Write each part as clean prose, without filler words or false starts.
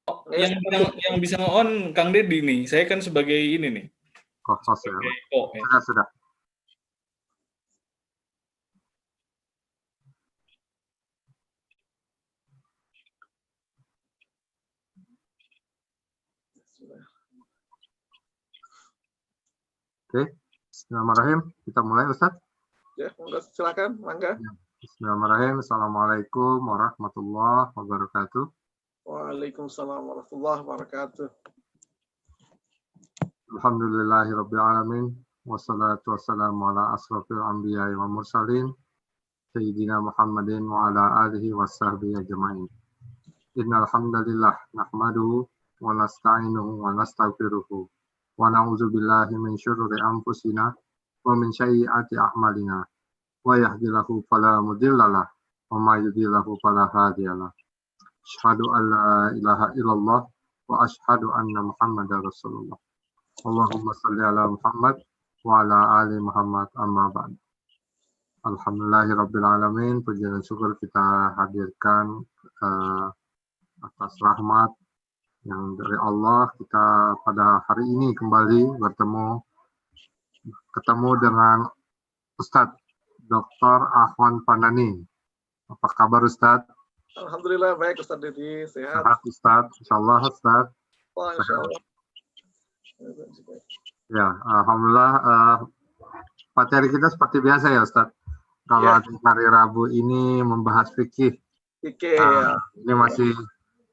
Yang bisa nge-on Kang Deddy nih. Saya kan sebagai ini nih. Host ya. Sudah. Oke, bismillahirrahmanirrahim. Kita mulai, Ustaz. Ya, silakan, mangga. Bismillahirrahmanirrahim. Assalamualaikum warahmatullahi wabarakatuh. Waalaikumsalam warahmatullahi wabarakatuh. Alhamdulillahirabbil alamin. Wassalatu wassalamu ala asrofil anbiya'i wa mursalin. Sayyidina Muhammadin wa ala alihi wa sahbihi ajma'in. Innal hamdalillah nahmaduhu wa nasta'inuhu wa nastaghfiruhu. Wa na'udzu billahi min syururi anfusina wa min sayyiati a'malina. Wa yahdihillahu fala mudhillalah wa may yudhlilhu fala hadiyalah. Asyhadu an la ilaha illallah wa asyhadu anna Muhammadar Rasulullah. Allahumma shalli ala Muhammad wa ala ali Muhammad amma ba'd. Alhamdulillahirabbil alamin. Puji dan syukur kita hadirkan atas rahmat yang dari Allah, kita pada hari ini kembali ketemu dengan Ustadz Dr. Ahwan Pandani. Apa kabar Ustadz? Alhamdulillah baik Ustadz Deddy, sehat. Sehat Ustadz, insyaallah Ustadz. Insyaallah. Ya, alhamdulillah. Materi kita seperti biasa ya Ustadz. Kalau hari Rabu ini membahas fikih. Ya. Ini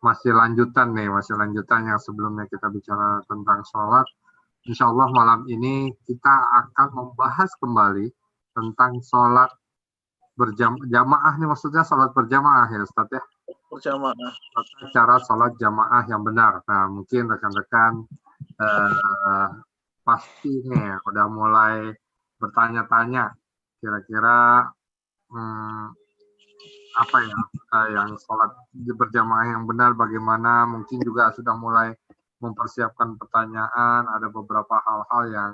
masih lanjutan yang sebelumnya kita bicara tentang sholat. Insya Allah malam ini kita akan membahas kembali tentang sholat berjamaah nih, maksudnya sholat berjamaah ya Ustadz ya. Berjamaah. Cara sholat jamaah yang benar. Nah mungkin rekan-rekan pasti nih udah mulai bertanya-tanya kira-kira apa ya yang sholat berjamaah yang benar bagaimana, mungkin juga sudah mulai mempersiapkan pertanyaan, ada beberapa hal-hal yang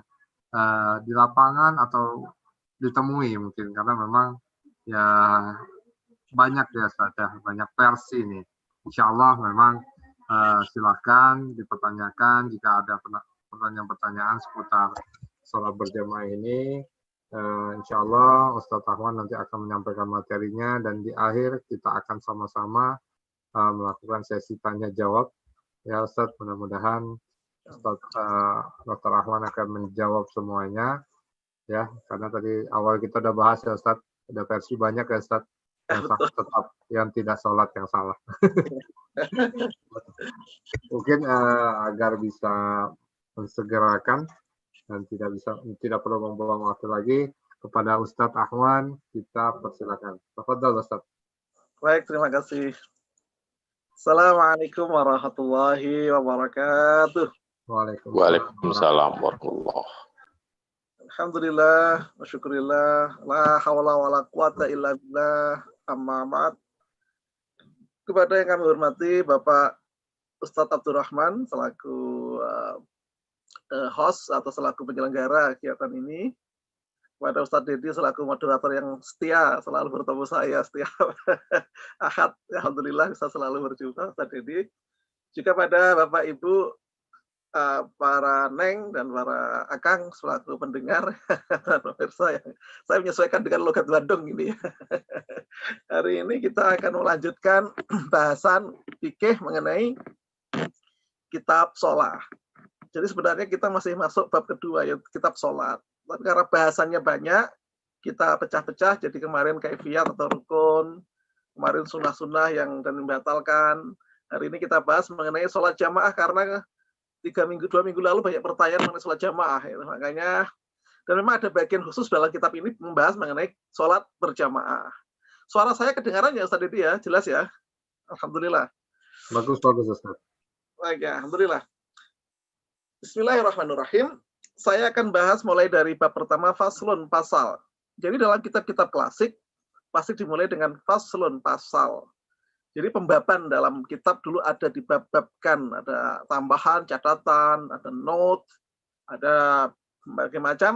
di lapangan atau ditemui mungkin karena memang ya banyak ya saja, banyak versi nih. Insya Allah memang silakan dipertanyakan jika ada pertanyaan-pertanyaan seputar sholat berjamaah ini. Insya Allah Ustadz Ahwan nanti akan menyampaikan materinya dan di akhir kita akan sama-sama melakukan sesi tanya jawab ya Ustadz. Mudah-mudahan Ustadz Dr. Ahwan akan menjawab semuanya ya, karena tadi awal kita udah bahas ya Ustadz, ada versi banyak ya Ustadz yang tetap yang tidak sholat yang salah. Mungkin agar bisa mensegerakan dan tidak perlu membuang waktu lagi, kepada Ustadz Ahwan kita persilakan. Tafadhol Ustadz. Baik, terima kasih. Assalamualaikum warahmatullahi wabarakatuh. Waalaikumsalam warahmatullahi. Alhamdulillah, wa syukurillah, la hawla wa la quwata illa billah, amma ba'd. Kepada yang kami hormati Bapak Ustadz Abdurrahman selaku host atau selaku penyelenggara kegiatan ini, kepada Ustadz Deddy selaku moderator yang setia selalu bertemu saya setiap Ahad, alhamdulillah bisa selalu berjumpa Ustadz Deddy. Juga pada Bapak Ibu para Neng dan para Akang selaku pendengar dan pemirsa yang saya menyesuaikan dengan logat Bandung ini. Hari ini kita akan melanjutkan bahasan fikih mengenai kitab sholat. Jadi sebenarnya kita masih masuk bab kedua, yaitu kitab sholat. Tapi karena bahasannya banyak, kita pecah-pecah. Jadi kemarin kaifiyat atau rukun, kemarin sunnah-sunnah yang dan membatalkan. Hari ini kita bahas mengenai sholat jamaah karena 2 minggu lalu banyak pertanyaan mengenai sholat jamaah. Ya. Makanya, dan memang ada bagian khusus dalam kitab ini membahas mengenai sholat berjamaah. Suara saya kedengaran ya Ustaz Deddy ya? Jelas ya? Alhamdulillah. Bagus Ustaz. Baik ya, alhamdulillah. Bismillahirrahmanirrahim. Saya akan bahas mulai dari bab pertama, faslun, pasal. Jadi dalam kitab-kitab klasik, pasti dimulai dengan faslun, pasal. Jadi pembaban dalam kitab dulu ada dibab-babkan, ada tambahan, catatan, ada note, ada berbagai macam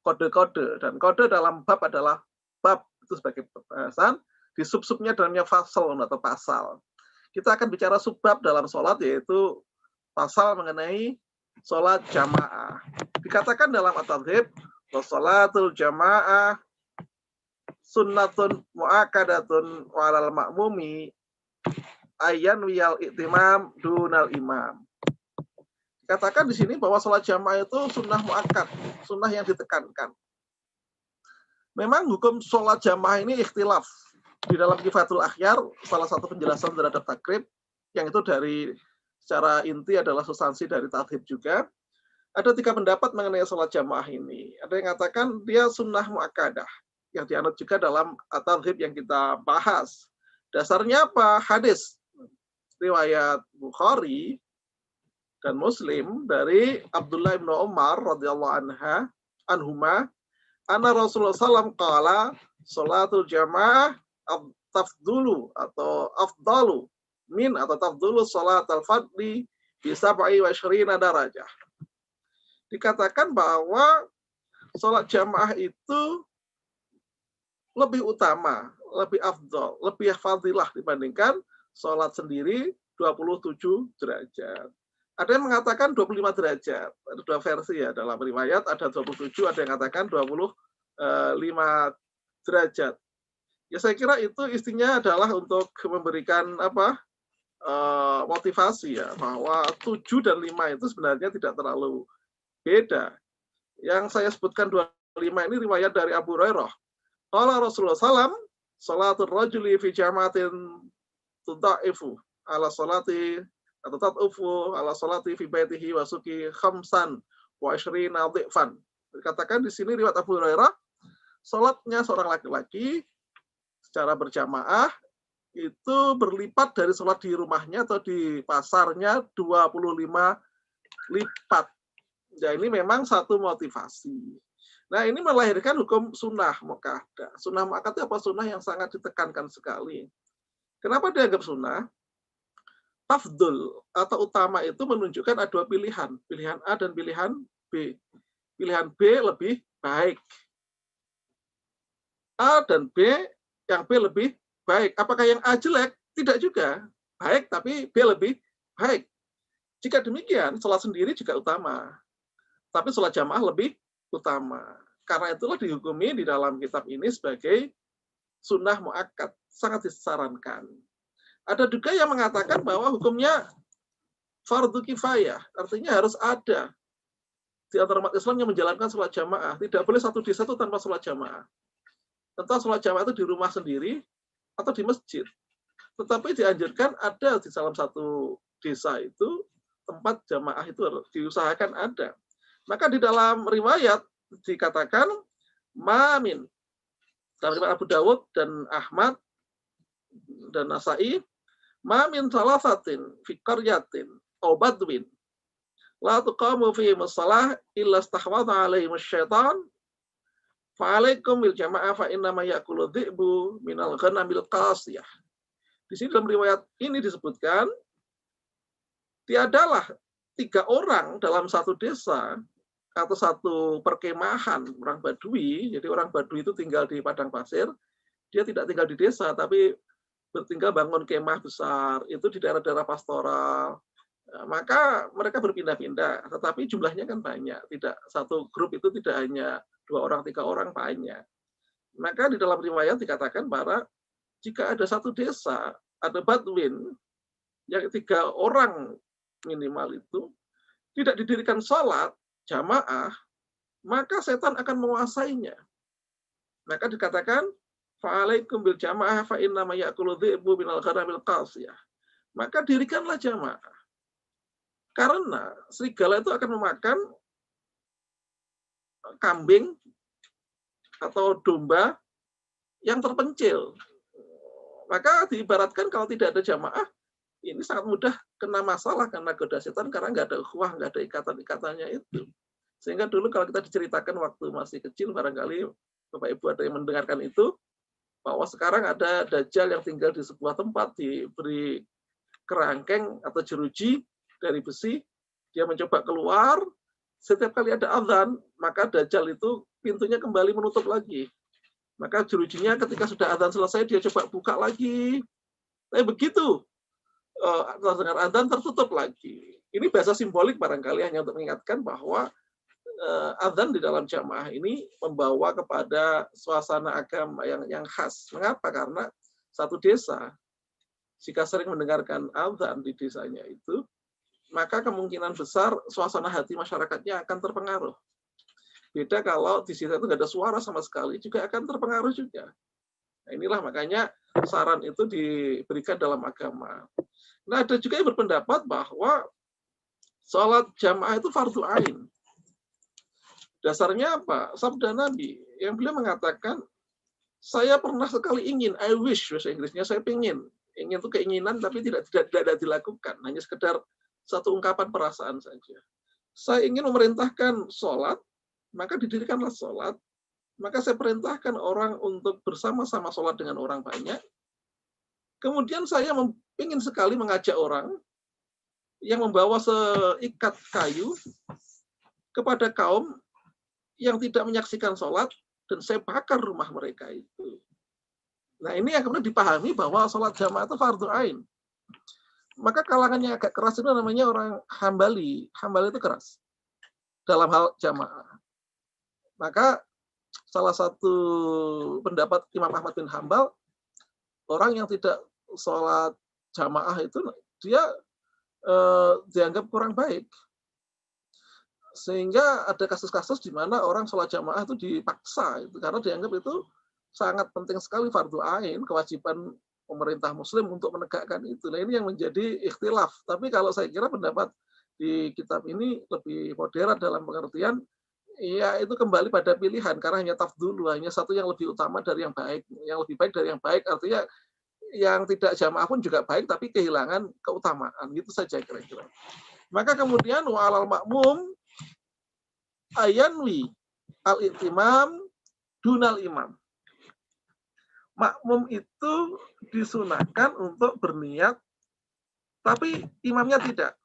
kode-kode. Dan kode dalam bab adalah bab, itu sebagai pembahasan. Di sub-subnya dalamnya fasal atau pasal. Kita akan bicara subbab dalam sholat, yaitu pasal mengenai sholat jamaah. Dikatakan dalam at-tadhib, sholatul jamaah sunnatun mu'akadatun walal ma'mumi ayyan wiyal iktimam dunal imam. Katakan di sini bahwa sholat jamaah itu sunnah mu'akad, sunnah yang ditekankan. Memang hukum sholat jamaah ini ikhtilaf. Di dalam Kifatul Akhyar, salah satu penjelasan terhadap takrib, yang itu dari secara inti adalah substansi dari tadhib juga. Ada 3 pendapat mengenai sholat jamaah ini. Ada yang mengatakan dia sunnah mu'akadah, yang dianut juga dalam tadhib yang kita bahas. Dasarnya apa? Hadis riwayat Bukhari dan Muslim dari Abdullah bin Umar radhiyallahu anhuma, anna Rasulullah sallam qala salatul jamaah tafdulu atau afdalu min atau tafdulu salatul fardhi bi 27 darajah. Dikatakan bahwa salat jamaah itu lebih utama, lebih afdal, lebih fadilah dibandingkan salat sendiri 27 derajat. Ada yang mengatakan 25 derajat. Ada 2 versi ya dalam riwayat, ada 27, ada yang mengatakan 25 derajat. Ya saya kira itu istinya adalah untuk memberikan motivasi ya, bahwa 7 dan 5 itu sebenarnya tidak terlalu beda. Yang saya sebutkan 25 ini riwayat dari Abu Hurairah. Qala Rasulullah SAW, salatul rajuli fi jama'atin tudha'ifu ala salati atau tad'ufu ala salati fi baitihi wa suki khamsan wa 20 dhifan. Dikatakan di sini riwayat Abu Hurairah, salatnya seorang laki-laki secara berjamaah itu berlipat dari sholat di rumahnya atau di pasarnya 25 lipat. Ya ini memang satu motivasi. Nah ini melahirkan hukum sunnah mu'akkadah. Sunnah mu'akkadah itu apa? Sunnah yang sangat ditekankan sekali. Kenapa dianggap sunnah? Tafdul atau utama itu menunjukkan ada 2 pilihan. Pilihan A dan pilihan B. Pilihan B lebih baik. A dan B, yang B lebih baik. Apakah yang A jelek? Tidak juga. Baik, tapi B lebih baik. Jika demikian, sholat sendiri juga utama. Tapi sholat jamaah lebih utama. Karena itulah dihukumi di dalam kitab ini sebagai sunnah mu'akkad. Sangat disarankan. Ada juga yang mengatakan bahwa hukumnya fardu kifayah. Artinya harus ada di antara umat Islam yang menjalankan sholat jamaah. Tidak boleh satu desa itu tanpa sholat jamaah. Entah sholat jamaah itu di rumah sendiri atau di masjid. Tetapi dianjurkan ada di dalam satu desa itu tempat jamaah itu harus diusahakan ada. Maka di dalam riwayat dikatakan mamin. Dalam riwayat Abu Dawud dan Ahmad dan Nasai, mamin salasatin fi qaryatin aw badwin la tuqamu fi musallah illa istahwadha alaihim syaitan fa'alaikum bil jamaah fa inna ma ya'kulu dhi'bu minal ghanamil qasiyah. Di sini dalam riwayat ini disebutkan tiadalah 3 orang dalam satu desa atau satu perkemahan orang Badui. Jadi orang Badui itu tinggal di padang pasir. Dia tidak tinggal di desa tapi bertinggal bangun kemah besar itu di daerah-daerah pastoral. Maka mereka berpindah-pindah, tetapi jumlahnya kan banyak. Tidak satu grup itu tidak hanya 2 orang, 3 orang, banyak. Maka di dalam riwayat dikatakan bahwa jika ada satu desa, ada badwin, yang 3 orang minimal itu, tidak didirikan sholat, jamaah, maka setan akan menguasainya. Maka dikatakan, fa'alaikum bil jamaah fa inna ma ya'kulu dhi'bu minal ghanamil qasiyah. Maka dirikanlah jamaah. Karena serigala itu akan memakan kambing atau domba yang terpencil. Maka diibaratkan kalau tidak ada jamaah, ini sangat mudah kena masalah karena goda setan karena nggak ada ukhuwah, nggak ada ikatan-ikatannya itu. Sehingga dulu kalau kita diceritakan waktu masih kecil, barangkali Bapak Ibu ada yang mendengarkan itu, bahwa sekarang ada dajjal yang tinggal di sebuah tempat diberi kerangkeng atau jeruji dari besi, dia mencoba keluar, setiap kali ada azan, maka dajjal itu pintunya kembali menutup lagi. Maka jerujinya ketika sudah azan selesai, dia coba buka lagi. Tapi begitu terdengar adzan tertutup lagi. Ini bahasa simbolik barangkali hanya untuk mengingatkan bahwa adzan di dalam jamaah ini membawa kepada suasana agama yang khas. Mengapa? Karena satu desa jika sering mendengarkan adzan di desanya itu, maka kemungkinan besar suasana hati masyarakatnya akan terpengaruh. Beda kalau di situ itu nggak ada suara sama sekali, juga akan terpengaruh juga. Nah, inilah makanya saran itu diberikan dalam agama. Nah, ada juga yang berpendapat bahwa sholat jamaah itu fardu ain. Dasarnya apa? Sabda Nabi yang beliau mengatakan, saya pernah sekali ingin, I wish bahasa Inggrisnya, saya ingin itu keinginan tapi tidak dilakukan, hanya sekedar satu ungkapan perasaan saja. Saya ingin memerintahkan sholat, maka didirikanlah sholat, maka saya perintahkan orang untuk bersama-sama sholat dengan orang banyak. Kemudian saya ingin sekali mengajak orang yang membawa seikat kayu kepada kaum yang tidak menyaksikan sholat, dan saya bakar rumah mereka itu. Nah, ini yang kemudian dipahami bahwa sholat jamaah itu fardu ain. Maka kalangannya agak keras itu namanya orang Hambali. Hambali itu keras dalam hal jamaah. Maka salah satu pendapat Imam Ahmad bin Hambal, orang yang tidak sholat jamaah itu dia dianggap kurang baik. Sehingga ada kasus-kasus di mana orang sholat jamaah itu dipaksa, itu karena dianggap itu sangat penting sekali fardu ain, kewajiban pemerintah Muslim untuk menegakkan itu. Nah, ini yang menjadi ikhtilaf. Tapi kalau saya kira pendapat di kitab ini lebih moderat dalam pengertian, ya itu kembali pada pilihan, karena hanya tafdulu, hanya satu yang lebih utama dari yang baik, yang lebih baik dari yang baik, artinya yang tidak jamaah pun juga baik, tapi kehilangan keutamaan, gitu saja kira-kira. Maka kemudian wa'alal makmum ayanwi al-i'timam dunal imam. Makmum itu disunahkan untuk berniat, tapi imamnya tidak.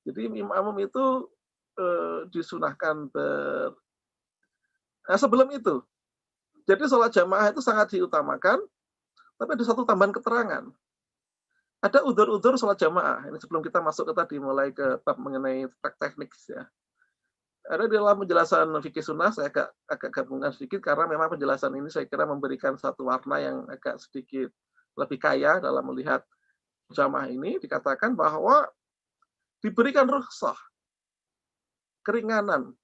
Jadi makmum itu disunahkan Nah, sebelum itu, jadi sholat jamaah itu sangat diutamakan, tapi ada satu tambahan keterangan. Ada udzur-udzur sholat jamaah. Ini sebelum kita masuk ke tadi, mulai ke bab mengenai teknik ya. Ada di dalam penjelasan fikih sunnah, saya agak gabungkan sedikit, karena memang penjelasan ini saya kira memberikan satu warna yang agak sedikit lebih kaya dalam melihat jamaah ini. Dikatakan bahwa diberikan rukhsah, keringanan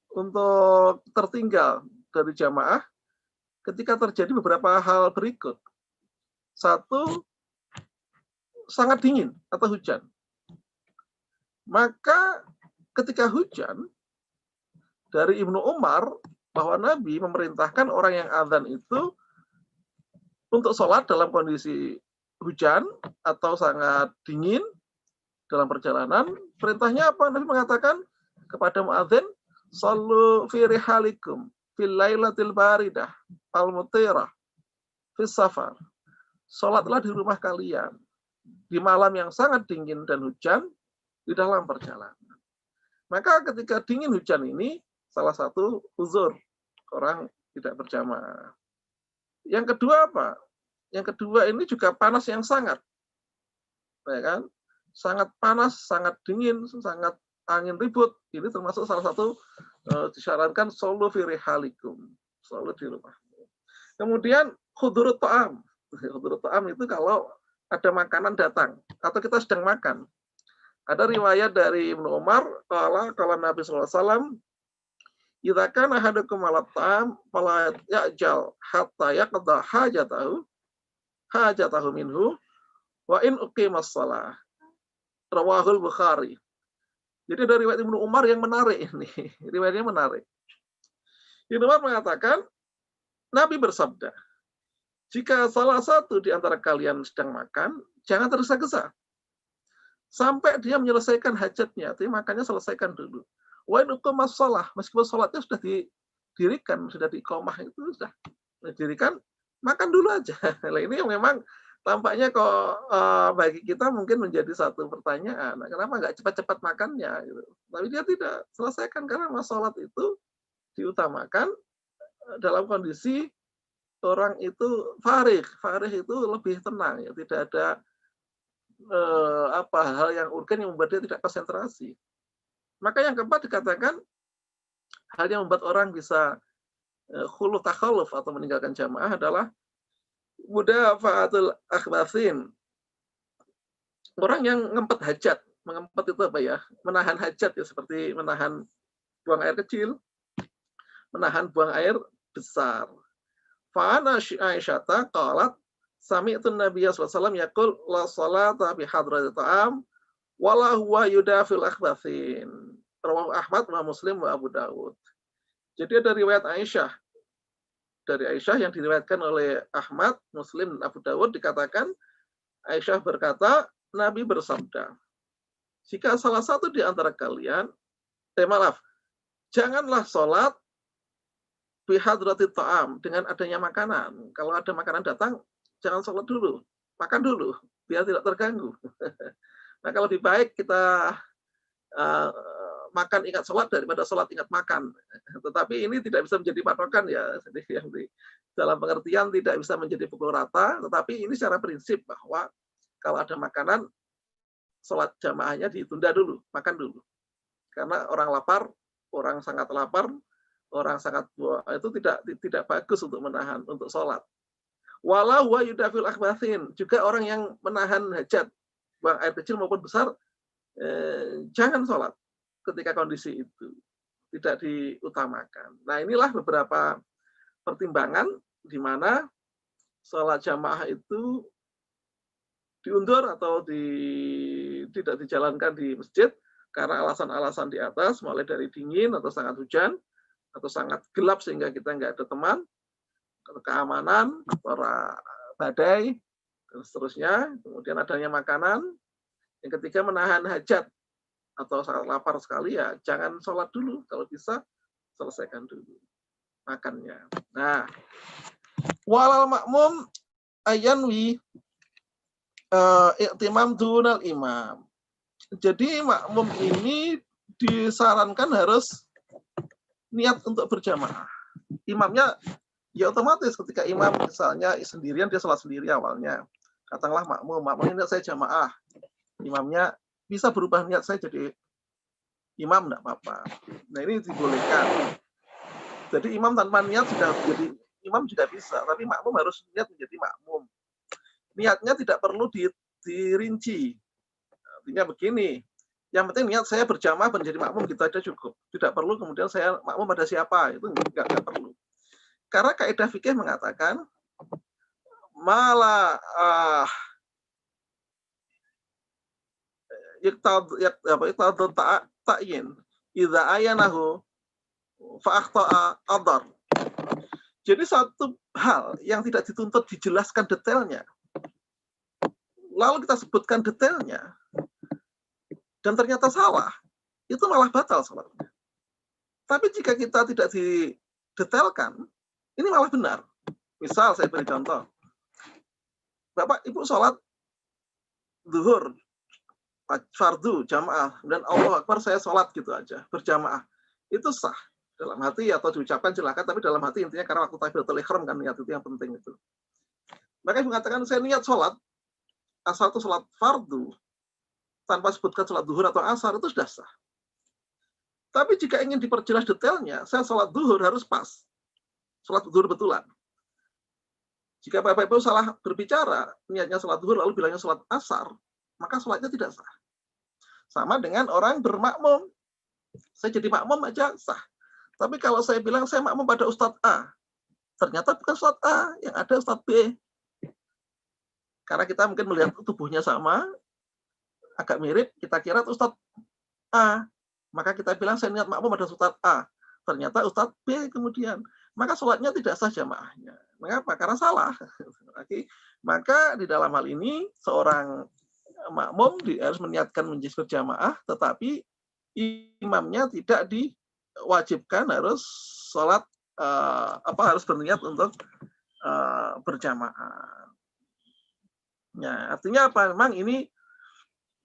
untuk tertinggal dari jamaah ketika terjadi beberapa hal berikut. Satu, sangat dingin atau hujan. Maka ketika hujan, dari Ibnu Umar bahwa Nabi memerintahkan orang yang azan itu untuk sholat dalam kondisi hujan atau sangat dingin dalam perjalanan. Perintahnya apa? Nabi mengatakan kepada muadzin, "Shallu fi rihalikum fil lailatil baridah al-mutirah fis safar." Sholatlah di rumah kalian di malam yang sangat dingin dan hujan di dalam perjalanan. Maka ketika dingin hujan ini salah satu uzur orang tidak berjamaah. Yang kedua apa? Yang kedua ini juga panas yang sangat, ya kan? Sangat panas, sangat dingin, sangat angin ribut. Ini termasuk salah satu disyaratkan shollu fi rihalikum, sholat di rumah. Kemudian khudurut ta'am. Khudurut ta'am itu kalau ada makanan datang atau kita sedang makan. Ada riwayat dari Ibnu Umar, kalau Nabi SAW, "Idza kana ahadukum 'ala ta'am fala ya'jal hatta yaqda hajatahu minhu wa in uqimas shalah." Rawahul Bukhari. Jadi dari riwayat Ibnu Umar yang menarik ini. Riwayatnya menarik. Ibnu Umar mengatakan, Nabi bersabda, jika salah satu di antara kalian sedang makan, jangan tergesa-gesa sampai dia menyelesaikan hajatnya. Tapi makannya selesaikan dulu. Wa in uqimas shalah, meskipun salatnya sudah didirikan, sudah diiqamah itu sudah didirikan, makan dulu aja. Nah, ini yang memang tampaknya kok bagi kita mungkin menjadi satu pertanyaan. Kenapa nggak cepat-cepat makannya? Gitu. Tapi dia tidak selesaikan karena sholat itu diutamakan dalam kondisi orang itu farih itu lebih tenang, ya, tidak ada hal yang urgen yang membuat dia tidak konsentrasi. Maka yang keempat dikatakan hal yang membuat orang bisa khulu takhalluf atau meninggalkan jamaah adalah mudafa'atul akhbathin. Orang yang ngempet hajat, mengempet itu apa ya? Menahan hajat, ya, seperti menahan buang air kecil, menahan buang air besar. Fa'ana Aisyata qalat sami'tu Nabiy sallallahu alaihi wasallam yaqul la salata bi hadratil ta'am wala huwa yudafil akhbathin. Rawahu Ahmad wa Muslim wa Abu Dawud. Jadi ada riwayat Aisyah. Dari Aisyah yang diriwayatkan oleh Ahmad, Muslim, dan Abu Dawud dikatakan Aisyah berkata, Nabi bersabda, jika salah satu di antara kalian, janganlah sholat bihadratit ta'am, dengan adanya makanan. Kalau ada makanan datang, jangan sholat dulu, makan dulu, biar tidak terganggu. Maka lebih baik kita makan ingat sholat daripada sholat ingat makan. Tetapi ini tidak bisa menjadi patokan, ya. Jadi dalam pengertian tidak bisa menjadi pukul rata, tetapi ini secara prinsip bahwa kalau ada makanan, sholat jamaahnya ditunda dulu, makan dulu. Karena orang lapar, orang sangat lapar, orang sangat tua, itu tidak bagus untuk menahan, untuk sholat. Walau wa yudafil akhbathin, juga orang yang menahan hajat, buang air kecil maupun besar, jangan sholat ketika kondisi itu tidak diutamakan. Nah, inilah beberapa pertimbangan di mana sholat jamaah itu diundur atau tidak dijalankan di masjid karena alasan-alasan di atas, mulai dari dingin atau sangat hujan atau sangat gelap sehingga kita nggak ada teman, atau keamanan, atau badai, dan seterusnya. Kemudian adanya makanan. Yang ketiga menahan hajat atau sangat lapar sekali, ya jangan sholat dulu, kalau bisa selesaikan dulu makannya. Nah, walal makmum ayanwi i'timam dunal imam. Jadi makmum ini disarankan harus niat untuk berjamaah. Imamnya ya otomatis ketika imam misalnya sendirian, dia sholat sendiri awalnya. Katakanlah makmum ini saya jamaah. Imamnya bisa berubah niat, saya jadi imam, enggak apa-apa. Nah, ini dibolehkan. Jadi imam tanpa niat sudah jadi imam juga bisa, tapi makmum harus niat menjadi makmum. Niatnya tidak perlu dirinci. Artinya begini, yang penting niat saya berjamaah menjadi makmum, gitu aja cukup. Tidak perlu kemudian saya makmum pada siapa, itu enggak perlu. Karena kaidah fikih mengatakan malah ta'yin idza ayanahu fa akhta'a adar. Jadi satu hal yang tidak dituntut dijelaskan detailnya, lalu kita sebutkan detailnya, dan ternyata salah, itu malah batal sholatnya. Tapi jika kita tidak didetailkan, ini malah benar. Misal saya beri contoh, Bapak Ibu sholat zuhur, fardu, jamaah, dan Allahu Akbar saya sholat gitu aja, berjamaah. Itu sah. Dalam hati atau diucapkan silakan, tapi dalam hati intinya karena waktu takbiratul ihram kan, niat itu yang penting itu. Makanya mengatakan saya niat sholat, asal itu sholat fardu, tanpa sebutkan sholat zuhur atau asar, itu sudah sah. Tapi jika ingin diperjelas detailnya, saya sholat zuhur harus pas. Sholat zuhur betulan. Jika Bapak Ibu salah berbicara, niatnya sholat zuhur lalu bilangnya sholat asar, maka sholatnya tidak sah. Sama dengan orang bermakmum. Saya jadi makmum aja sah. Tapi kalau saya bilang saya makmum pada Ustadz A, ternyata bukan Ustadz A, yang ada Ustadz B. Karena kita mungkin melihat tubuhnya sama, agak mirip, kita kira Ustadz A. Maka kita bilang saya niat makmum pada Ustadz A. Ternyata Ustadz B kemudian. Maka sholatnya tidak sah jamaahnya. Mengapa? Karena salah. Maka di dalam hal ini, seorang makmum harus meniatkan menjadi berjamaah, tetapi imamnya tidak diwajibkan harus sholat harus berniat untuk berjamaah. Ya, artinya apa? Memang ini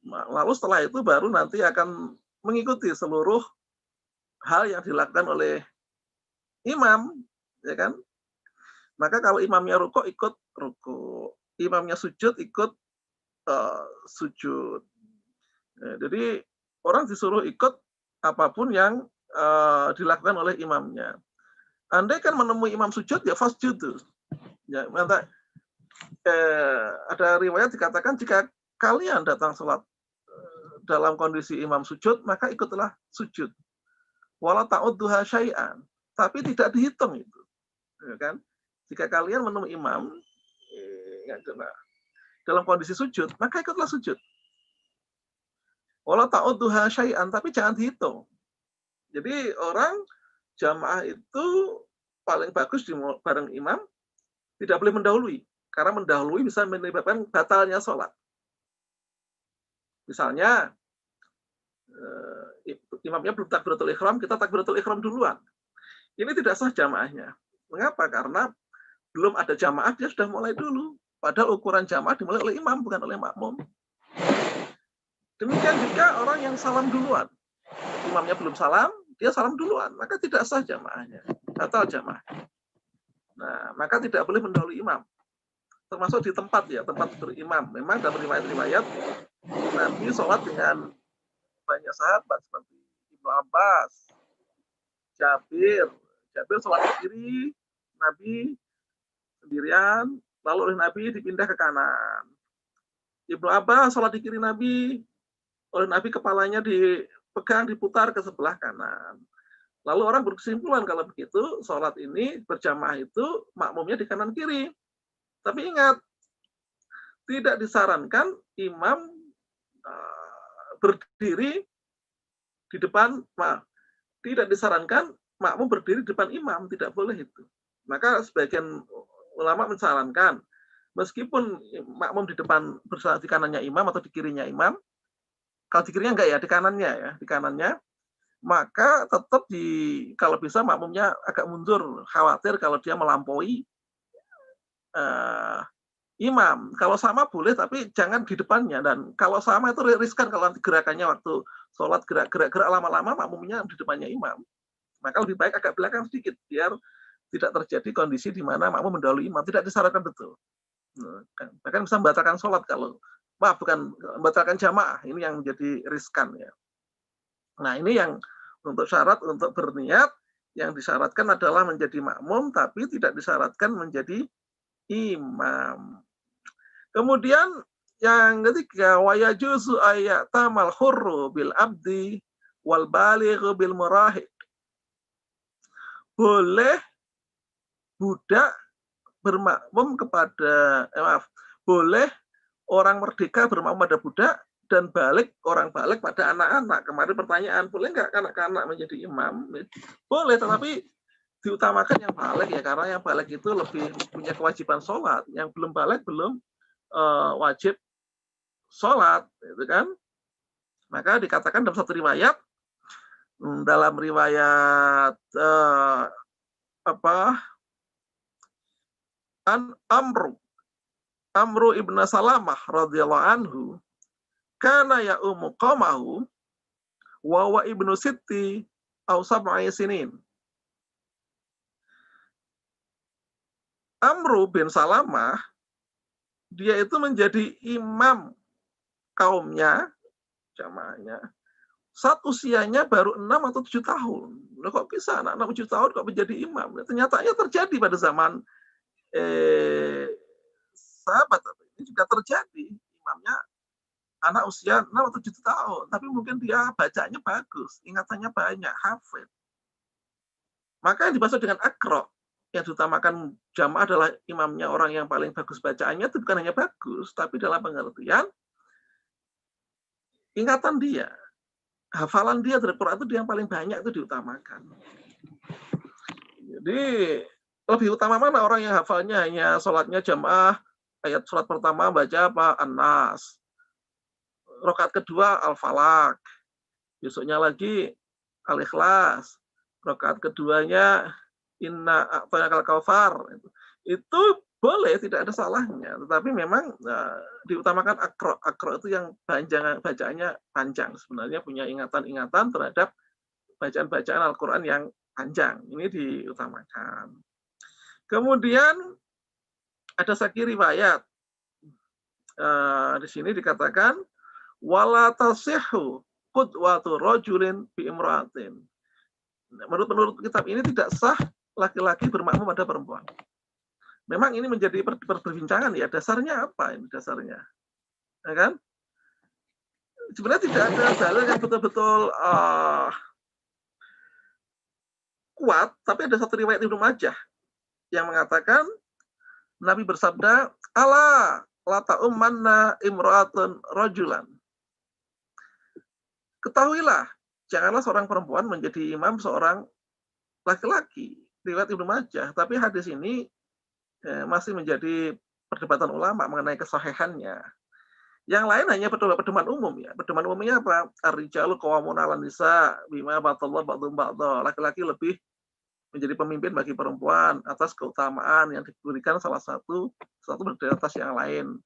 lalu setelah itu baru nanti akan mengikuti seluruh hal yang dilakukan oleh imam, ya kan? Maka kalau imamnya rukuk, ikut rukuk. Imamnya sujud, ikut sujud. Jadi orang disuruh ikut apapun yang dilakukan oleh imamnya. Andai kan menemui imam sujud, ya fasjudu. Ya, ada riwayat dikatakan jika kalian datang sholat dalam kondisi imam sujud, maka ikutlah sujud. Wala ta'udduha syai'an, tapi tidak dihitung itu. Ya kan? Jika kalian menemui imam dalam kondisi sujud, maka ikutlah sujud. Wala ta'udduha syai'an, tapi jangan dihitung. Jadi orang jamaah itu paling bagus di bareng imam, tidak boleh mendahului. Karena mendahului bisa menyebabkan batalnya sholat. Misalnya, imamnya belum takbiratul ihram, kita takbiratul ihram duluan. Ini tidak sah jamaahnya. Mengapa? Karena belum ada jamaah, dia sudah mulai dulu. Padahal ukuran jamaah dimulai oleh imam, bukan oleh makmum. Demikian juga orang yang salam duluan. Imamnya belum salam, dia salam duluan. Maka tidak sah jamaahnya. Batal jamaah. Nah, maka tidak boleh mendahului imam. Termasuk di tempat ya, tempat berimam. Memang dalam riwayat-riwayat, Nabi sholat dengan banyak sahabat seperti Ibnu Abbas, Jabir sholat ke kiri, Nabi sendirian, lalu oleh Nabi dipindah ke kanan. Ibnu Abbas sholat di kiri Nabi, oleh Nabi kepalanya dipegang, diputar ke sebelah kanan. Lalu orang berkesimpulan kalau begitu, sholat ini berjamaah itu makmumnya di kanan kiri. Tapi ingat, tidak disarankan imam berdiri di depan, tidak disarankan makmum berdiri di depan imam, tidak boleh itu. Maka sebagian ulama mensarankan, meskipun makmum di depan bersama di kanannya imam atau di kirinya imam, kalau di kirinya enggak ya, di kanannya ya, di kanannya, maka tetap kalau bisa makmumnya agak mundur, khawatir kalau dia melampaui imam. Kalau sama boleh, tapi jangan di depannya. Dan kalau sama itu riskan kalau nanti gerakannya waktu sholat gerak lama-lama makmumnya di depannya imam. Maka lebih baik agak belakang sedikit biar tidak terjadi kondisi di mana makmum mendahului imam. Tidak disarankan betul. Bahkan bisa membatalkan sholat kalau bukan membatalkan jamaah. Ini yang menjadi riskan ya. Nah, ini yang untuk syarat untuk berniat yang disyaratkan adalah menjadi makmum, tapi tidak disyaratkan menjadi imam. Kemudian yang ketiga, wa yajuzu ayatamal hurru bil abdi wal balighu bil murahid. Boleh budak bermakmum kepada boleh orang merdeka bermakmum pada budak dan orang balik pada anak-anak. Kemarin pertanyaan, boleh nggak anak-anak menjadi imam? Boleh, tetapi diutamakan yang balik ya, karena yang balik itu lebih punya kewajiban sholat, yang belum balik belum wajib sholat, itu kan? Maka dikatakan dalam satu riwayat, dalam riwayat Amru ibn Salamah radhiyallahu anhu, kana ya qamahu wa ibnu sitti aw sab'i sinin. Amru bin Salamah, dia itu menjadi imam kaumnya, jamaahnya, saat usianya baru 6 atau 7 tahun. Loh, kok bisa anak 6 7 tahun kok menjadi imam? Ternyata terjadi pada zaman sahabat. Ini juga terjadi. Imamnya anak usia 6 atau 7 tahun. Tapi mungkin dia bacanya bagus, ingatannya banyak, hafid. Maka yang dimaksud dengan akro, yang diutamakan jamaah adalah imamnya orang yang paling bagus bacaannya, itu bukan hanya bagus, tapi dalam pengertian ingatan dia, hafalan dia dari Quran itu dia yang paling banyak itu diutamakan. Jadi lebih utama mana orang yang hafalnya hanya sholatnya jamaah, ayat sholat pertama baca apa? An-Nas. Rakaat kedua Al-Falaq. Besoknya lagi Al-Ikhlas. Rakaat keduanya Inna a'tainakal kautsar. Itu boleh, tidak ada salahnya. Tetapi memang diutamakan akro. Akro itu yang bacaannya panjang. Sebenarnya punya ingatan-ingatan terhadap bacaan-bacaan Al-Quran yang panjang. Ini diutamakan. Kemudian ada saki riwayat. Di sini dikatakan wala tasihhu qudwatu rajulin bi imra'atin. Menurut kitab ini tidak sah laki-laki bermakmum pada perempuan. Memang ini menjadi perbincangan ya, dasarnya apa ini dasarnya? Ya kan? Sebenarnya tidak ada dalil yang betul-betul kuat, tapi ada satu riwayat Ibnu Majah yang mengatakan Nabi bersabda, "Ala la ta'ummanna imra'atun rajulan." Ketahuilah, janganlah seorang perempuan menjadi imam seorang laki-laki. Riwayat Ibnu Majah, tapi hadis ini masih menjadi perdebatan ulama mengenai kesahihannya. Yang lain hanya pedoman umum ya. Pedoman umumnya apa? Ar-rijalu qawwamuna 'alan nisa bima faddala ba'dhum ba'dha. Laki-laki lebih menjadi pemimpin bagi perempuan atas keutamaan yang diberikan salah satu berdiri atas yang lain.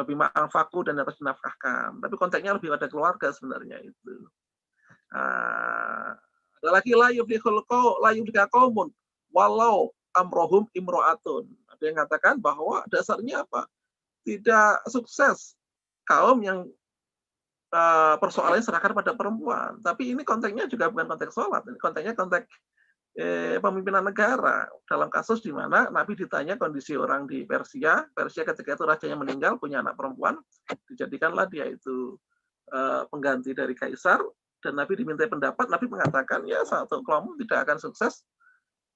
Bima anfaqu dan atas dinafkahkan. Tapi konteksnya lebih pada keluarga sebenarnya itu. Ada lagi la yuflihul qaumun walau amrohum imro'atun. Ada yang mengatakan bahwa dasarnya apa? Tidak sukses kaum yang persoalannya serahkan pada perempuan. Tapi ini konteksnya juga bukan konteks sholat. Ini konteksnya konteks pemimpinan negara. Dalam kasus di mana Nabi ditanya kondisi orang di Persia. Persia ketika itu rajanya meninggal, punya anak perempuan. Dijadikanlah dia itu pengganti dari kaisar. Dan Nabi dimintai pendapat. Nabi mengatakan, ya satu kelompok tidak akan sukses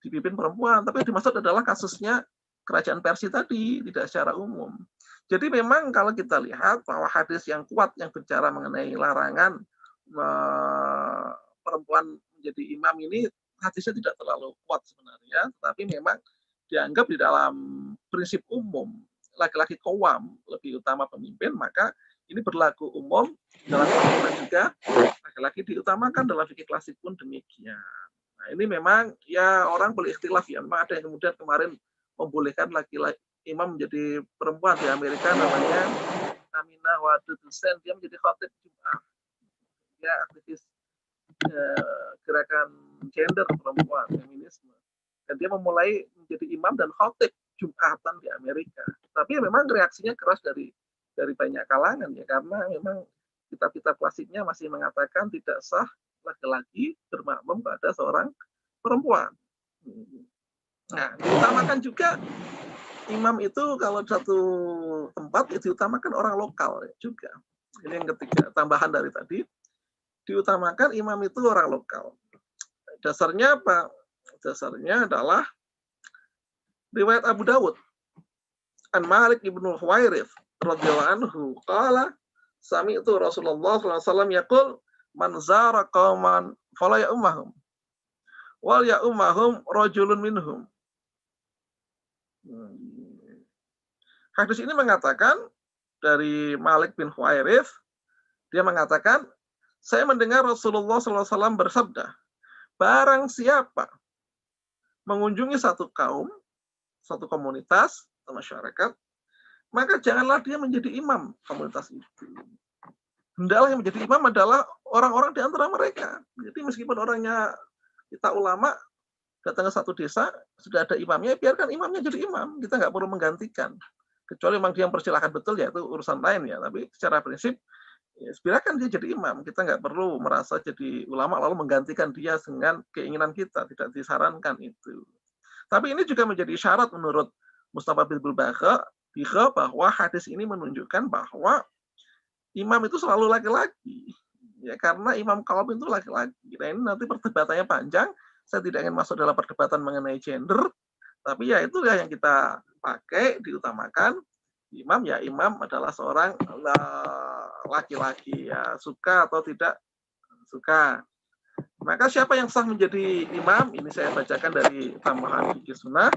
dipimpin perempuan, tapi yang dimaksud adalah kasusnya kerajaan Persia tadi, tidak secara umum. Jadi memang kalau kita lihat bahwa hadis yang kuat yang bicara mengenai larangan perempuan menjadi imam ini, hadisnya tidak terlalu kuat sebenarnya, tapi memang dianggap di dalam prinsip umum, laki-laki qawwam lebih utama pemimpin, maka ini berlaku umum dalam Al-Quran juga, laki-laki diutamakan dalam fikih klasik pun demikian. Nah, ini memang ya orang boleh ikhtilaf ya. Memang ada yang kemudian kemarin membolehkan laki-laki imam menjadi perempuan di Amerika namanya Aminah Wadud Hussein. Dia menjadi khatib Jumat. Dia aktivis gerakan gender perempuan, feminisme. Dan dia memulai menjadi imam dan khatib Jumatan di Amerika. Tapi memang reaksinya keras dari banyak kalangan ya, karena memang kitab-kitab klasiknya masih mengatakan tidak sah laki-laki bermakmum pada seorang perempuan. Nah, diutamakan juga imam itu kalau satu tempat ya diutamakan orang lokal juga. Ini yang ketiga, tambahan dari tadi. Diutamakan imam itu orang lokal. Dasarnya apa? Dasarnya adalah riwayat Abu Dawud. An Malik ibnu Huwairith radhiyallahu anhu qala sami'tu Rasulullah sallallahu alaihi wasallam yaqul man zara qauman fala ya'ummahum wal ya'ummahum rajulun minhum. Hadis ini mengatakan dari Malik bin Huwairith, dia mengatakan, saya mendengar Rasulullah SAW bersabda, barang siapa mengunjungi satu kaum, satu komunitas atau masyarakat, maka janganlah dia menjadi imam komunitas itu. Hendaklah yang menjadi imam adalah orang-orang di antara mereka. Jadi meskipun orangnya kita ulama, datang ke satu desa, sudah ada imamnya, biarkan imamnya jadi imam. Kita nggak perlu menggantikan. Kecuali memang dia mempersilahkan betul, ya itu urusan lain ya. Tapi secara prinsip, ya, biarkan dia jadi imam. Kita nggak perlu merasa jadi ulama lalu menggantikan dia dengan keinginan kita. Tidak disarankan itu. Tapi ini juga menjadi syarat menurut Mustafa bin Bulbagha bahwa hadis ini menunjukkan bahwa imam itu selalu laki-laki. Ya, karena imam kaum itu laki-laki. Nah, ini nanti perdebatannya panjang. Saya tidak ingin masuk dalam perdebatan mengenai gender. Tapi ya itu ya yang kita pakai, diutamakan. Imam ya imam adalah seorang laki-laki. Ya, suka atau tidak suka. Maka siapa yang sah menjadi imam? Ini saya bacakan dari tambahan fikih sunnah.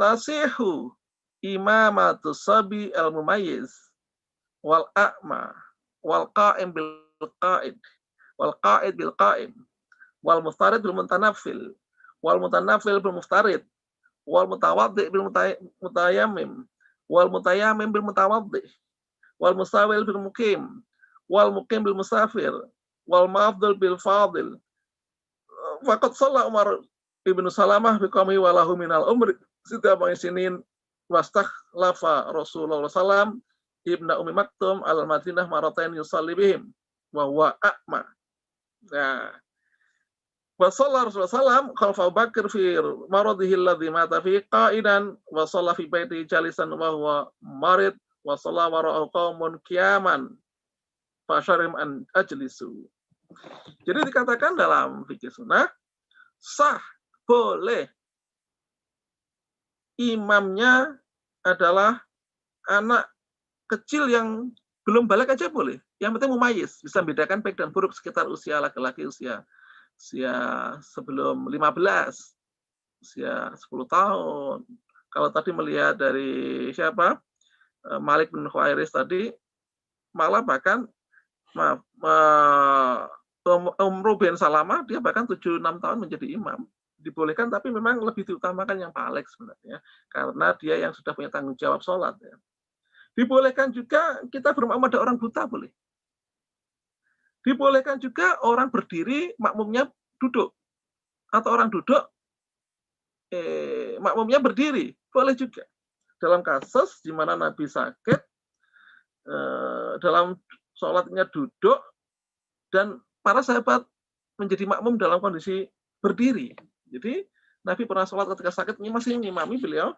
Tasihu imamatu sabi al-mumayyiz wal a'ma wal qa'im bil qa'id wal qa'id bil qa'im wal muftarid bil mutanaffil wal mutanaffil bil muftarid wal mutawaddi bil mutayammim wal mutayammim bil mutawaddi wal musawil bil muqim wal muqim bil musafir wal mafdal bil fadil. Faqad shalla Umar Ibnu Salamah biqami walahu minal umri sita sinin wastakhlafa Rasulullah sallam Ibnu Ummi Maktum al-Madinah maratain yusalli bihim wa huwa a'ma. Nah, wa shalla Rasulullah sallam khalfa Abu Bakar fi maradihi alladhi mata fi qa'idan wa shalla fi baiti jalisan wa huwa marid wa shalla wara'ahu qaumun qiyaman fa syarim an ajlisu. Jadi dikatakan dalam fikih sunnah sah, boleh imamnya adalah anak kecil yang belum balik aja boleh. Yang penting mumayyiz, bisa membedakan baik dan buruk sekitar usia laki-laki, usia sebelum 15, usia 10 tahun. Kalau tadi melihat dari siapa? Malik bin Khuairis tadi, malah bahkan Umru bin Salamah dia bahkan 7-6 tahun menjadi imam. Dibolehkan, tapi memang lebih diutamakan yang balik sebenarnya, karena dia yang sudah punya tanggung jawab sholat. Ya. Dibolehkan juga kita bermakmum ada orang buta, boleh. Dibolehkan juga orang berdiri, makmumnya duduk. Atau orang duduk, makmumnya berdiri, boleh juga. Dalam kasus di mana Nabi sakit, dalam sholatnya duduk, dan para sahabat menjadi makmum dalam kondisi berdiri. Jadi Nabi pernah sholat ketika sakit, ini masih mengimami beliau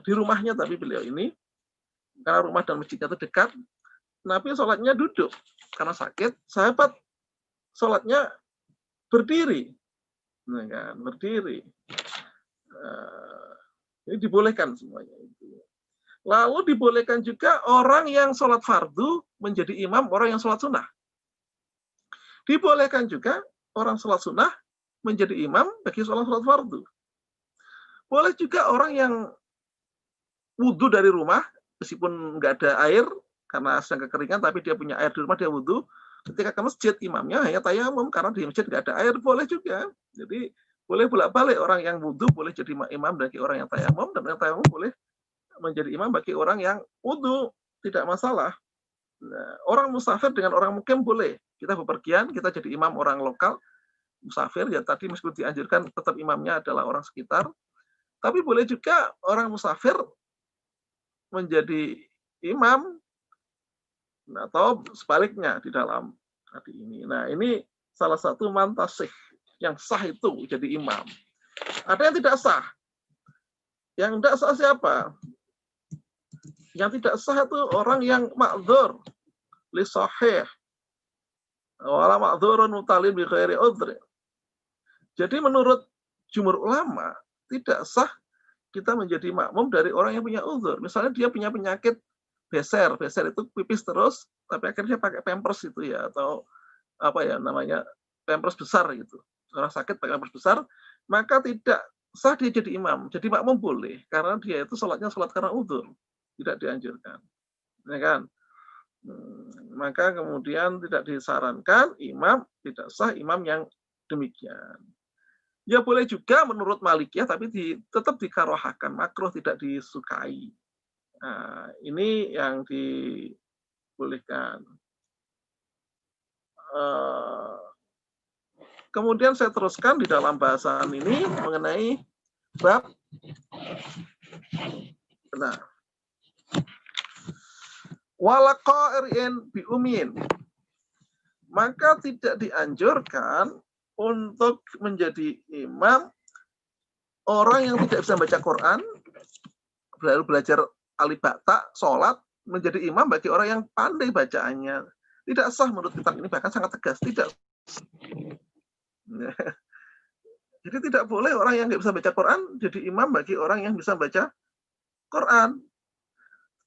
di rumahnya, tapi beliau ini karena rumah dan masjidnya itu dekat, Nabi sholatnya duduk karena sakit, sahabat sholatnya berdiri, nah, kan, berdiri. Ini dibolehkan semuanya itu. Lalu dibolehkan juga orang yang sholat fardu menjadi imam orang yang sholat sunnah. Dibolehkan juga orang sholat sunnah menjadi imam bagi sholat fardu. Boleh juga orang yang wudhu dari rumah, meskipun nggak ada air, karena sedang kekeringan, tapi dia punya air di rumah, dia wudhu. Ketika ke masjid, imamnya hanya tayamum, karena di masjid nggak ada air, boleh juga. Jadi, boleh bolak-balik orang yang wudhu, boleh jadi imam bagi orang yang tayamum, dan yang tayamum boleh menjadi imam bagi orang yang wudhu, tidak masalah. Nah, orang musafir dengan orang mukim boleh. Kita bepergian, kita jadi imam orang lokal, musafir, ya tadi meskipun dianjurkan tetap imamnya adalah orang sekitar, tapi boleh juga orang musafir menjadi imam, atau sebaliknya di dalam hati ini. Nah, ini salah satu mantasih yang sah itu jadi imam. Ada yang tidak sah. Yang tidak sah siapa? Yang tidak sah itu orang yang ma'dzur li sahih. Wala ma'dzurun mutalib bi ghairi udhri. Jadi menurut jumhur ulama tidak sah kita menjadi makmum dari orang yang punya uzur. Misalnya dia punya penyakit beser itu pipis terus, tapi akhirnya pakai pampers itu ya, atau apa ya namanya, pampers besar gitu. Orang sakit pakai pampers besar, maka tidak sah dia jadi imam. Jadi makmum boleh, karena dia itu sholatnya sholat karena uzur, tidak dianjurkan. Ya kan? Maka kemudian tidak disarankan imam, tidak sah imam yang demikian. Ya boleh juga menurut Malikiyah, tapi tetap dikarohakan, makruh, tidak disukai. Nah, ini yang dibolehkan. Kemudian saya teruskan di dalam bahasan ini mengenai bab. Nah, walaqa'irin bi umin. Maka tidak dianjurkan untuk menjadi imam orang yang tidak bisa baca Quran, baru belajar alibata, sholat, menjadi imam bagi orang yang pandai bacaannya. Tidak sah menurut kitab ini, bahkan sangat tegas, tidak. Jadi tidak boleh orang yang nggak bisa baca Quran jadi imam bagi orang yang bisa baca Quran.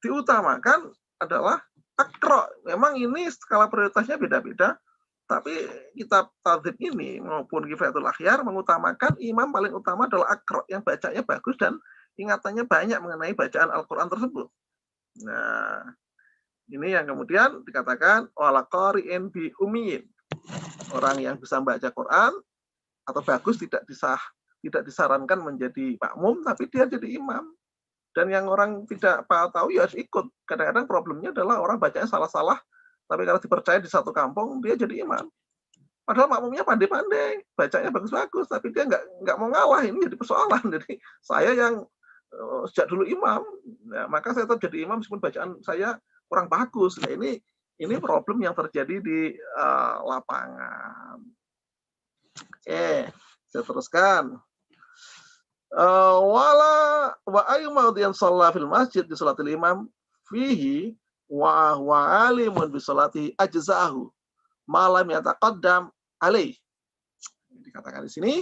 Diutamakan adalah akro. Memang ini skala prioritasnya beda-beda. Tapi kitab Tadzhib ini maupun Kifayatul Akhyar mengutamakan imam paling utama adalah akro, yang bacanya bagus dan ingatannya banyak mengenai bacaan Al-Quran tersebut. Nah, ini yang kemudian dikatakan walaqari'in bi ummiyin. Orang yang bisa membaca Quran atau bagus tidak disarankan menjadi makmum, tapi dia jadi imam. Dan yang orang tidak tahu ya harus ikut. Kadang-kadang problemnya adalah orang bacanya salah-salah, tapi kalau dipercaya di satu kampung, dia jadi imam. Padahal makmumnya pandai-pandai, bacanya bagus-bagus, tapi dia nggak mau ngalah, ini jadi persoalan. Jadi saya yang sejak dulu imam, ya, maka saya tetap jadi imam meskipun bacaan saya kurang bagus. Nah, ini problem yang terjadi di lapangan. Oke, saya teruskan. Wala wa ayu maudhiyan shalla fil masjid di salatil imam fihi wa alimun bi salati ajza'ahu malam yataqaddam alaih. Dikatakan di sini,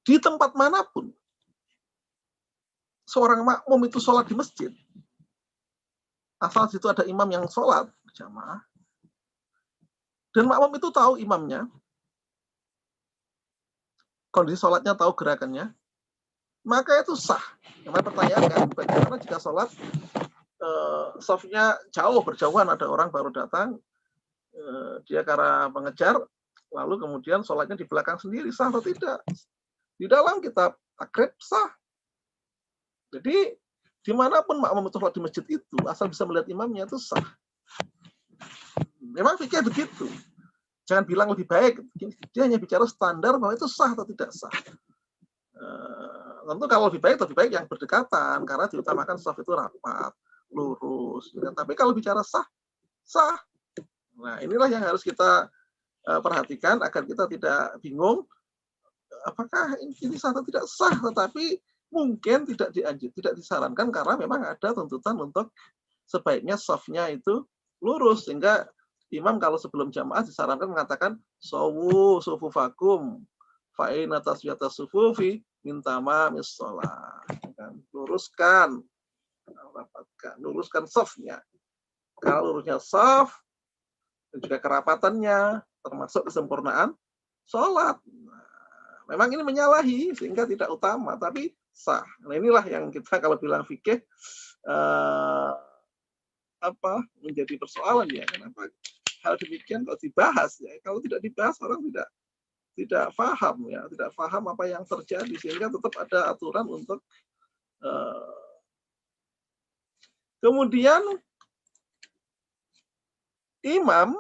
di tempat manapun seorang makmum itu sholat di masjid, asal situ ada imam yang sholat berjamaah, dan makmum itu tahu imamnya, kondisi sholatnya, tahu gerakannya, maka itu sah. Yang pertanyaan kan, bagaimana jika sholat safnya jauh, berjauhan, ada orang baru datang, dia karena mengejar, lalu kemudian sholatnya di belakang sendiri, sah atau tidak? Di dalam kitab takrib sah. Jadi dimanapun makmum itu sholat di masjid itu, asal bisa melihat imamnya itu sah. Memang fikih begitu. Jangan bilang lebih baik, dia hanya bicara standar bahwa itu sah atau tidak sah. Tentu kalau lebih baik yang berdekatan, karena diutamakan saf itu rapat, lurus. Tapi kalau bicara sah, sah. Nah, inilah yang harus kita perhatikan agar kita tidak bingung apakah ini sah atau tidak sah, tetapi mungkin tidak disarankan karena memang ada tuntutan untuk sebaiknya safnya itu lurus, sehingga imam kalau sebelum jamaah disarankan mengatakan sawu sufufakum fa inna taswiyatas sufufi min tamamis shalah. Luruskan, rapatkan, luruskan safnya. Kalau lurusnya saf dan juga kerapatannya termasuk kesempurnaan sholat. Memang ini menyalahi sehingga tidak utama, tapi sah. Nah, inilah yang kita kalau bilang fikih menjadi persoalan ya. Kenapa hal demikian kalau dibahas ya? Kalau tidak dibahas orang tidak paham ya, tidak paham apa yang terjadi, sehingga tetap ada aturan untuk kemudian imam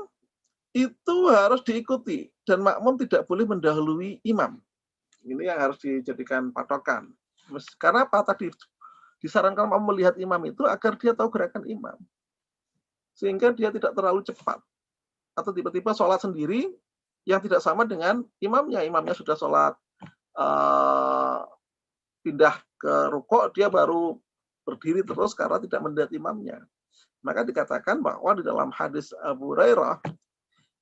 itu harus diikuti dan makmum tidak boleh mendahului imam. Ini yang harus dijadikan patokan. Karena apa tadi disarankan makmum melihat imam itu agar dia tahu gerakan imam, sehingga dia tidak terlalu cepat atau tiba-tiba sholat sendiri yang tidak sama dengan imamnya. Imamnya sudah sholat pindah ke rukuk, dia baru berdiri terus karena tidak melihat imamnya. Maka dikatakan bahwa di dalam hadis Abu Hurairah,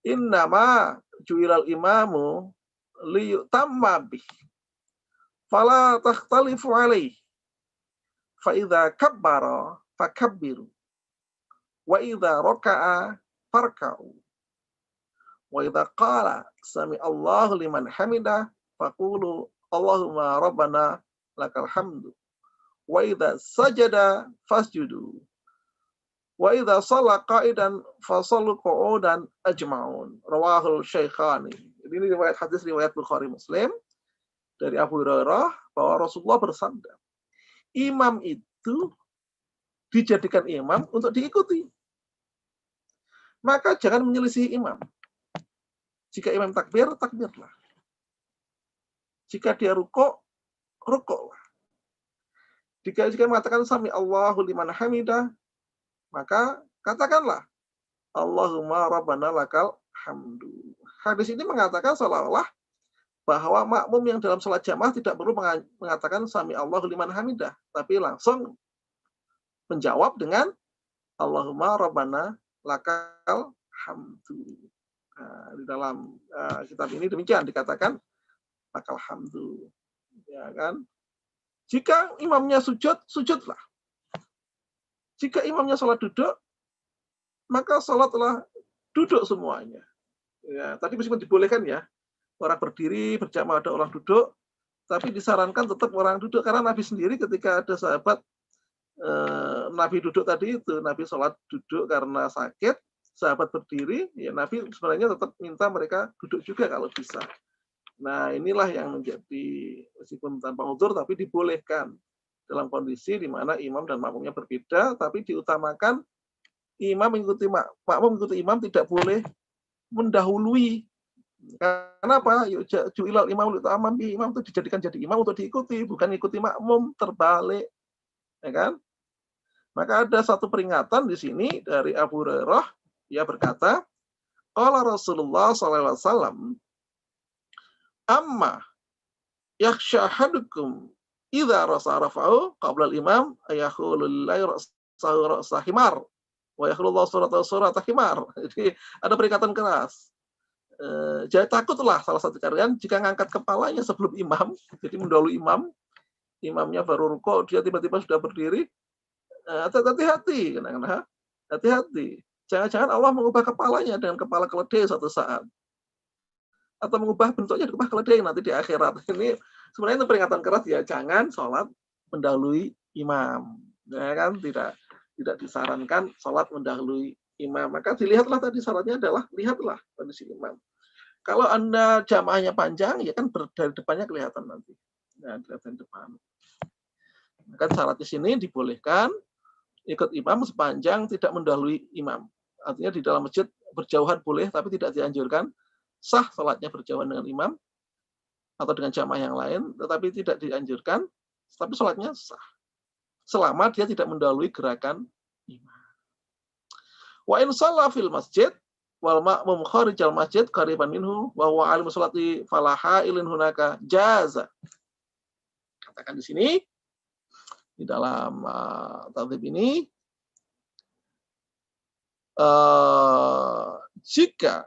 innama ju'ilal imamu liyutamma bih fala takhtalifu alaih fa idza kabbara fakabbiru wa idza raka'a farka'u wa idza qala sami Allahu liman hamidah faqulu Allahumma rabbana lakal hamdu wa idza sajada fasjudu wa idza shalla qa'idan fasallu qu'udan ajma'un. Rawahul Syaikhani. Ini riwayat hadis riwayat Bukhari Muslim dari Abu Hurairah bahwa Rasulullah bersabda, imam itu dijadikan imam untuk diikuti. Maka jangan menyelisih imam. Jika imam takbir, takbirlah. Jika dia rukuk, rukuklah. Jika mengatakan sami Allahu liman hamidah, maka katakanlah Allahumma rabbana lakal hamdu. Hadis ini mengatakan seolah-olah bahwa makmum yang dalam salat jamaah tidak perlu mengatakan sami Allahu liman hamidah, tapi langsung menjawab dengan Allahumma rabbana lakal hamdu. Nah, di dalam kitab ini demikian dikatakan lakal hamdu. Ya kan? Jika imamnya sujud, sujudlah. Jika imamnya sholat duduk, maka sholatlah duduk semuanya. Ya, tadi meskipun dibolehkan ya, orang berdiri, berjamaah ada orang duduk, tapi disarankan tetap orang duduk, karena Nabi sendiri ketika ada sahabat Nabi duduk tadi itu, Nabi sholat duduk karena sakit, sahabat berdiri, ya Nabi sebenarnya tetap minta mereka duduk juga kalau bisa. Nah, inilah yang menjadi meskipun tanpa uzur tapi dibolehkan dalam kondisi di mana imam dan makmumnya berbeda, tapi diutamakan imam mengikuti makmum mengikuti imam, tidak boleh mendahului Karena apa? Ju'ilal imam li'tamam bi, imam itu dijadikan jadi imam untuk diikuti, bukan ikuti makmum, terbalik. Ya kan? Maka ada satu peringatan di sini dari Abu Hurairah, dia berkata, qala Rasulullah sallallahu alaihi wasallam, amma yakhsha ahadukum idza rafa'u qabla al-imam ayahulu lillahi ra'sa himar wa yakhulullahu surata himar. Jadi ada peringatan keras. Jadi takutlah salah satu kalian jika ngangkat kepalanya sebelum imam, jadi mendahului imam, imamnya baru rukuk, dia tiba-tiba sudah berdiri. Hati-hati, hati-hati. Jangan-jangan Allah mengubah kepalanya dengan kepala keledai suatu saat, atau mengubah bentuknya dengan kepala keledai nanti di akhirat. Ini sebenarnya itu peringatan keras ya, jangan sholat mendahului imam, ya kan? Tidak disarankan sholat mendahului imam. Maka dilihatlah tadi syaratnya adalah lihatlah kondisi imam. Kalau Anda jamaahnya panjang, ya kan dari depannya kelihatan nanti. Nah, kelihatan depan. Maka syarat di sini dibolehkan ikut imam sepanjang tidak mendahului imam. Artinya di dalam masjid berjauhan boleh, tapi tidak dianjurkan. Sah sholatnya berjauhan dengan imam atau dengan jamaah yang lain, tetapi tidak dianjurkan. Tapi sholatnya sah selama dia tidak mendahului gerakan imam. Wa in shalla fil masjid wal ma'mum kharijal masjid qariban minhu wa huwa alim sholati falaha ilin hunaka jaza. Katakan di sini di dalam tatib ini, jika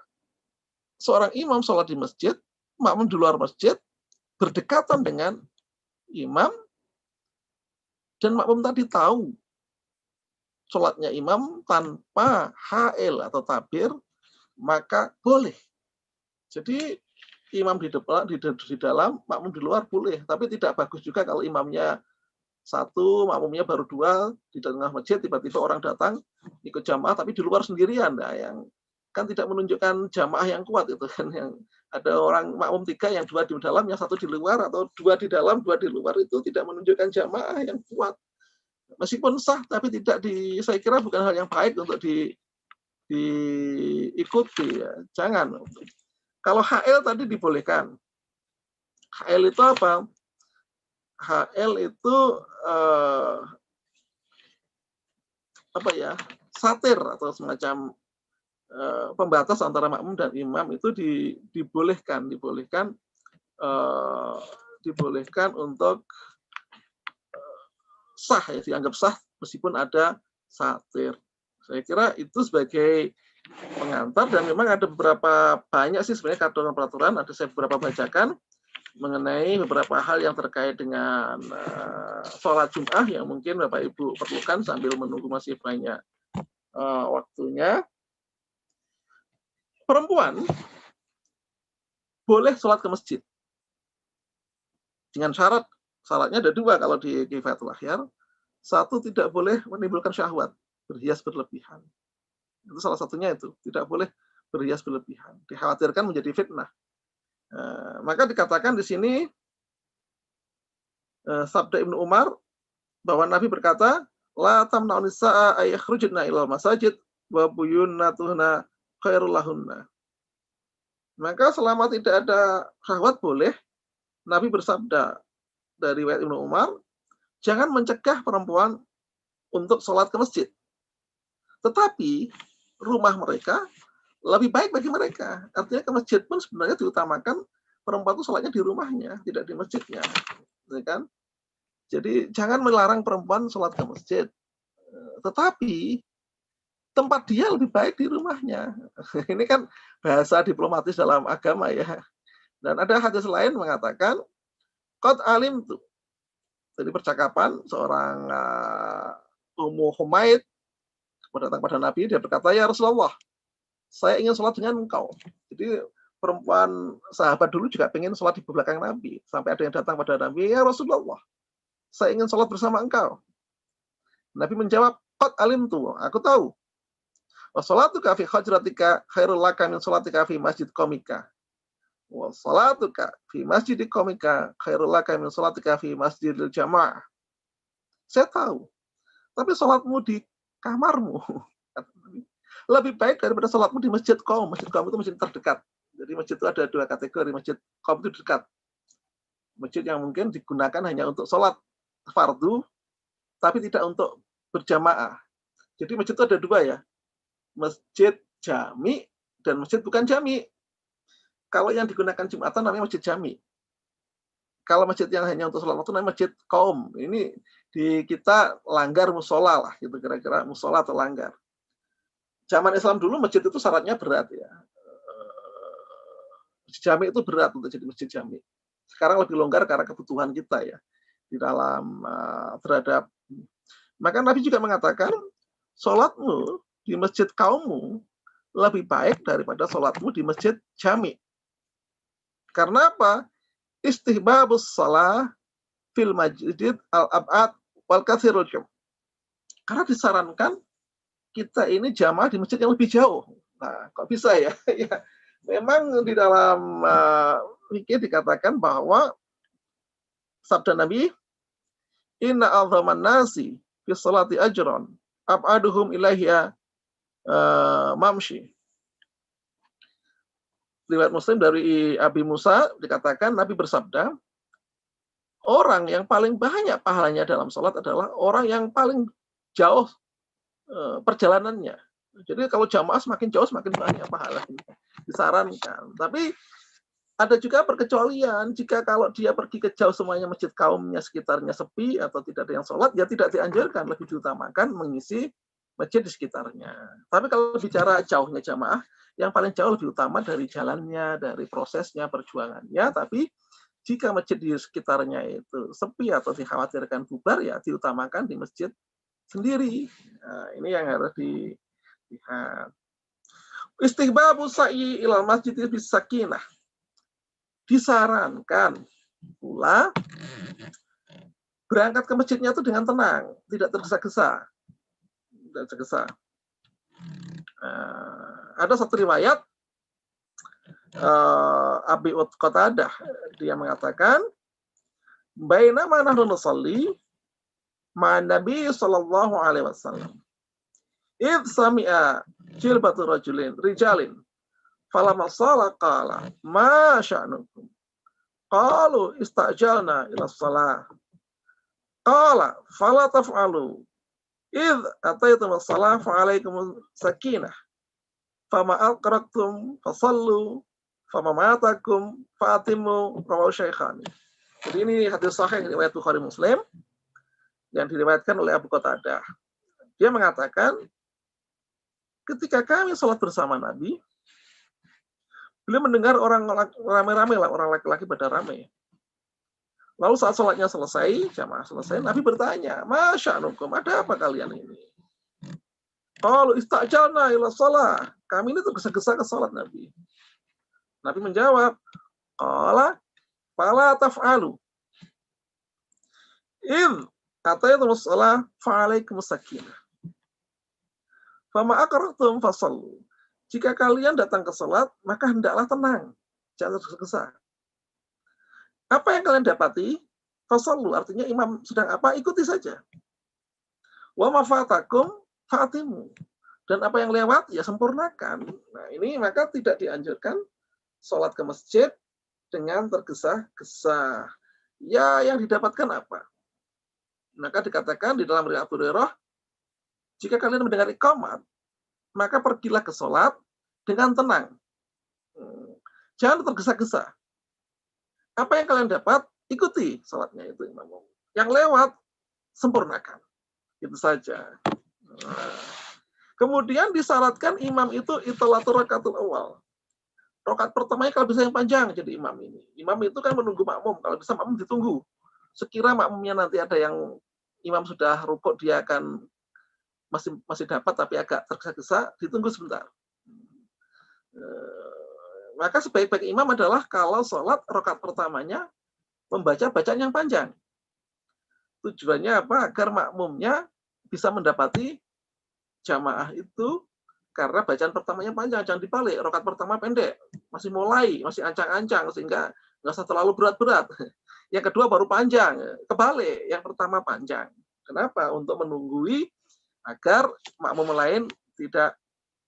seorang imam sholat di masjid, makmum di luar masjid berdekatan dengan imam, dan makmum tadi tahu sholatnya imam tanpa ha'il atau tabir, maka boleh. Jadi imam di depan, di dalam, makmum di luar boleh. Tapi tidak bagus juga kalau imamnya satu, makmumnya baru dua, di tengah masjid tiba-tiba orang datang ikut jamaah tapi di luar sendirian. Nah, yang kan tidak menunjukkan jamaah yang kuat itu kan, yang ada orang makmum tiga, yang dua di dalam, yang satu di luar, atau dua di dalam, dua di luar, itu tidak menunjukkan jamaah yang kuat. Meskipun sah, tapi saya kira bukan hal yang baik untuk diikuti. Ya. Jangan. Kalau HL tadi dibolehkan. HL itu apa? HL itu satir atau semacam pembatas antara makmum dan imam itu dibolehkan untuk sah, ya, dianggap sah meskipun ada satir. Saya kira itu sebagai pengantar, dan memang ada banyak sih sebenarnya peraturan, ada saya beberapa bacakan mengenai beberapa hal yang terkait dengan sholat Jum'ah yang mungkin Bapak Ibu perlukan sambil menunggu masih banyak waktunya. Perempuan boleh sholat ke masjid dengan syaratnya ada dua kalau di Kifayatul Akhyar. Satu, tidak boleh menimbulkan syahwat, berhias berlebihan. Itu salah satunya, itu tidak boleh berhias berlebihan, dikhawatirkan menjadi fitnah. Maka dikatakan di sini sabda Ibnu Umar bahwa Nabi berkata, la tamna'un nisaa ayakhrujna ilal masajid wa buyunatuhna khairul lahunna. Maka selama tidak ada syahwat boleh. Nabi bersabda dari riwayat Ibnu Umar, jangan mencegah perempuan untuk sholat ke masjid. Tetapi rumah mereka lebih baik bagi mereka. Artinya ke masjid pun sebenarnya diutamakan perempuan itu sholatnya di rumahnya, tidak di masjidnya. Ya kan? Jadi jangan melarang perempuan sholat ke masjid. Tetapi tempat dia lebih baik di rumahnya. Ini kan bahasa diplomatis dalam agama ya. Dan ada hadis lain mengatakan, qad alimtu. Jadi percakapan seorang Ummu Humaid datang pada Nabi, dia berkata, ya Rasulullah, saya ingin sholat dengan engkau. Jadi perempuan sahabat dulu juga pengen sholat di belakang Nabi. Sampai ada yang datang pada Nabi, ya Rasulullah, saya ingin sholat bersama engkau. Nabi menjawab, qad alimtu, aku tahu. Wa sholatuka fi hajratika khairul laka min sholatika fi masjid qaumika. Wa sholatuka fi masjid qaumika khairul laka min sholatika fi masjidil jamaah. Saya tahu. Tapi sholatmu di kamarmu lebih baik daripada sholatmu di masjid kaum. Masjid kaum itu masjid terdekat. Jadi Jadi masjid itu ada dua kategori, masjid qaum itu dekat. Masjid yang mungkin digunakan hanya untuk sholat fardu, tapi tidak untuk berjamaah. Jadi masjid itu ada dua ya, masjid jami dan masjid bukan jami. Kalau yang digunakan Jumatan namanya masjid jami. Kalau masjid yang hanya untuk sholat waktu namanya masjid qaum. Ini di kita langgar musola lah, gitu kira-kira musola atau langgar. Zaman Islam dulu masjid itu syaratnya berat ya. Masjid jami itu berat untuk jadi masjid jami. Sekarang lebih longgar karena kebutuhan kita ya di dalam terhadap. Maka Nabi juga mengatakan, sholatmu di masjid kaummu lebih baik daripada sholatmu di masjid jami. Karena apa? Istihbabus shalah fil masjid al-ab'ad wal katsirul jam. Karena disarankan kita ini jamaah di masjid yang lebih jauh. Nah, kok bisa ya? Ya, memang di dalam fikih dikatakan bahwa sabda Nabi, inna a'dhaman nasi fi sholati ajran ab'aduhum ilaiha mamshi. Riwayat Muslim dari Abi Musa dikatakan Nabi bersabda, orang yang paling banyak pahalanya dalam sholat adalah orang yang paling jauh perjalanannya. Jadi kalau jamaah semakin jauh semakin banyak pahalanya. Disarankan. Tapi ada juga perkecualian, jika kalau dia pergi ke jauh semuanya masjid kaumnya sekitarnya sepi atau tidak ada yang sholat, ya tidak dianjurkan, lebih diutamakan mengisi masjid di sekitarnya. Tapi kalau bicara jauhnya jamaah, yang paling jauh lebih utama dari jalannya, dari prosesnya, perjuangannya. Tapi jika masjid di sekitarnya itu sepi atau dikhawatirkan bubar, ya diutamakan di masjid sendiri. Nah, ini yang harus dilihat. Istihbabu sa'i ilal masjid bis sakinah. Disarankan pula berangkat ke masjidnya itu dengan tenang, tidak tergesa-gesa. Tidak tergesa. Ada satu riwayat Abi Qatadah, dia mengatakan, bainama nahnu nusalli ma'an Nabi sallallahu alaihi wasallam id sami'a jilbatu rijalin falamma shala qala ma sya'nukum qalu istajalna ila shalah qala fala taf'alu id ataytum as-salah fa alaikum sakinah fama aqraqtum fasallu fama matakum fatimu rawahu syaikhani. Jadi ini hadis sahih riwayat Bukhari Muslim yang diriwayatkan oleh Abu Qatadah. Dia mengatakan, ketika kami sholat bersama Nabi, beliau mendengar orang ramai-ramai lah, orang laki-laki pada ramai. Lalu saat sholatnya selesai, jamaah selesai, Nabi bertanya, masya'nukum, ada apa kalian ini? Kalau istajalna ila shalah, kami ini tergesa-gesa ke sholat Nabi. Nabi menjawab, qala fala taf'alu. Idh ataytumus shalah fa'alaikumus sakinah. Fama aqra'tum fasallu. Jika kalian datang ke sholat, maka hendaklah tenang, jangan tergesa-gesa. Apa yang kalian dapati? Fasallu, artinya imam sedang apa? Ikuti saja. Wa ma fatakum fa'atimu. Dan apa yang lewat, ya sempurnakan. Nah, ini maka tidak dianjurkan sholat ke masjid dengan tergesa-gesa. Ya, yang didapatkan apa? Maka dikatakan di dalam riwayat Abu Hurairah, jika kalian mendengar iqamat, maka pergilah ke sholat dengan tenang. Jangan tergesa-gesa. Apa yang kalian dapat, ikuti sholatnya itu imam. Yang lewat, sempurnakan. Itu saja. Kemudian disyaratkan imam itu itolatur rakatul awal. Rakaat pertamanya kalau bisa yang panjang jadi imam ini. Imam itu kan menunggu makmum. Kalau bisa makmum ditunggu. Sekira makmumnya nanti ada yang imam sudah rukuk, dia akan masih dapat tapi agak tergesa-gesa, ditunggu sebentar. Maka sebaik-baik imam adalah kalau sholat rakaat pertamanya membaca bacaan yang panjang. Tujuannya apa? Agar makmumnya bisa mendapati jamaah itu karena bacaan pertamanya panjang, jangan dibalik. Rakaat pertama pendek, masih mulai, masih ancang-ancang sehingga nggak usah terlalu berat-berat. Yang kedua baru panjang, kebalik. Yang pertama panjang. Kenapa? Untuk menunggui agar makmum lain tidak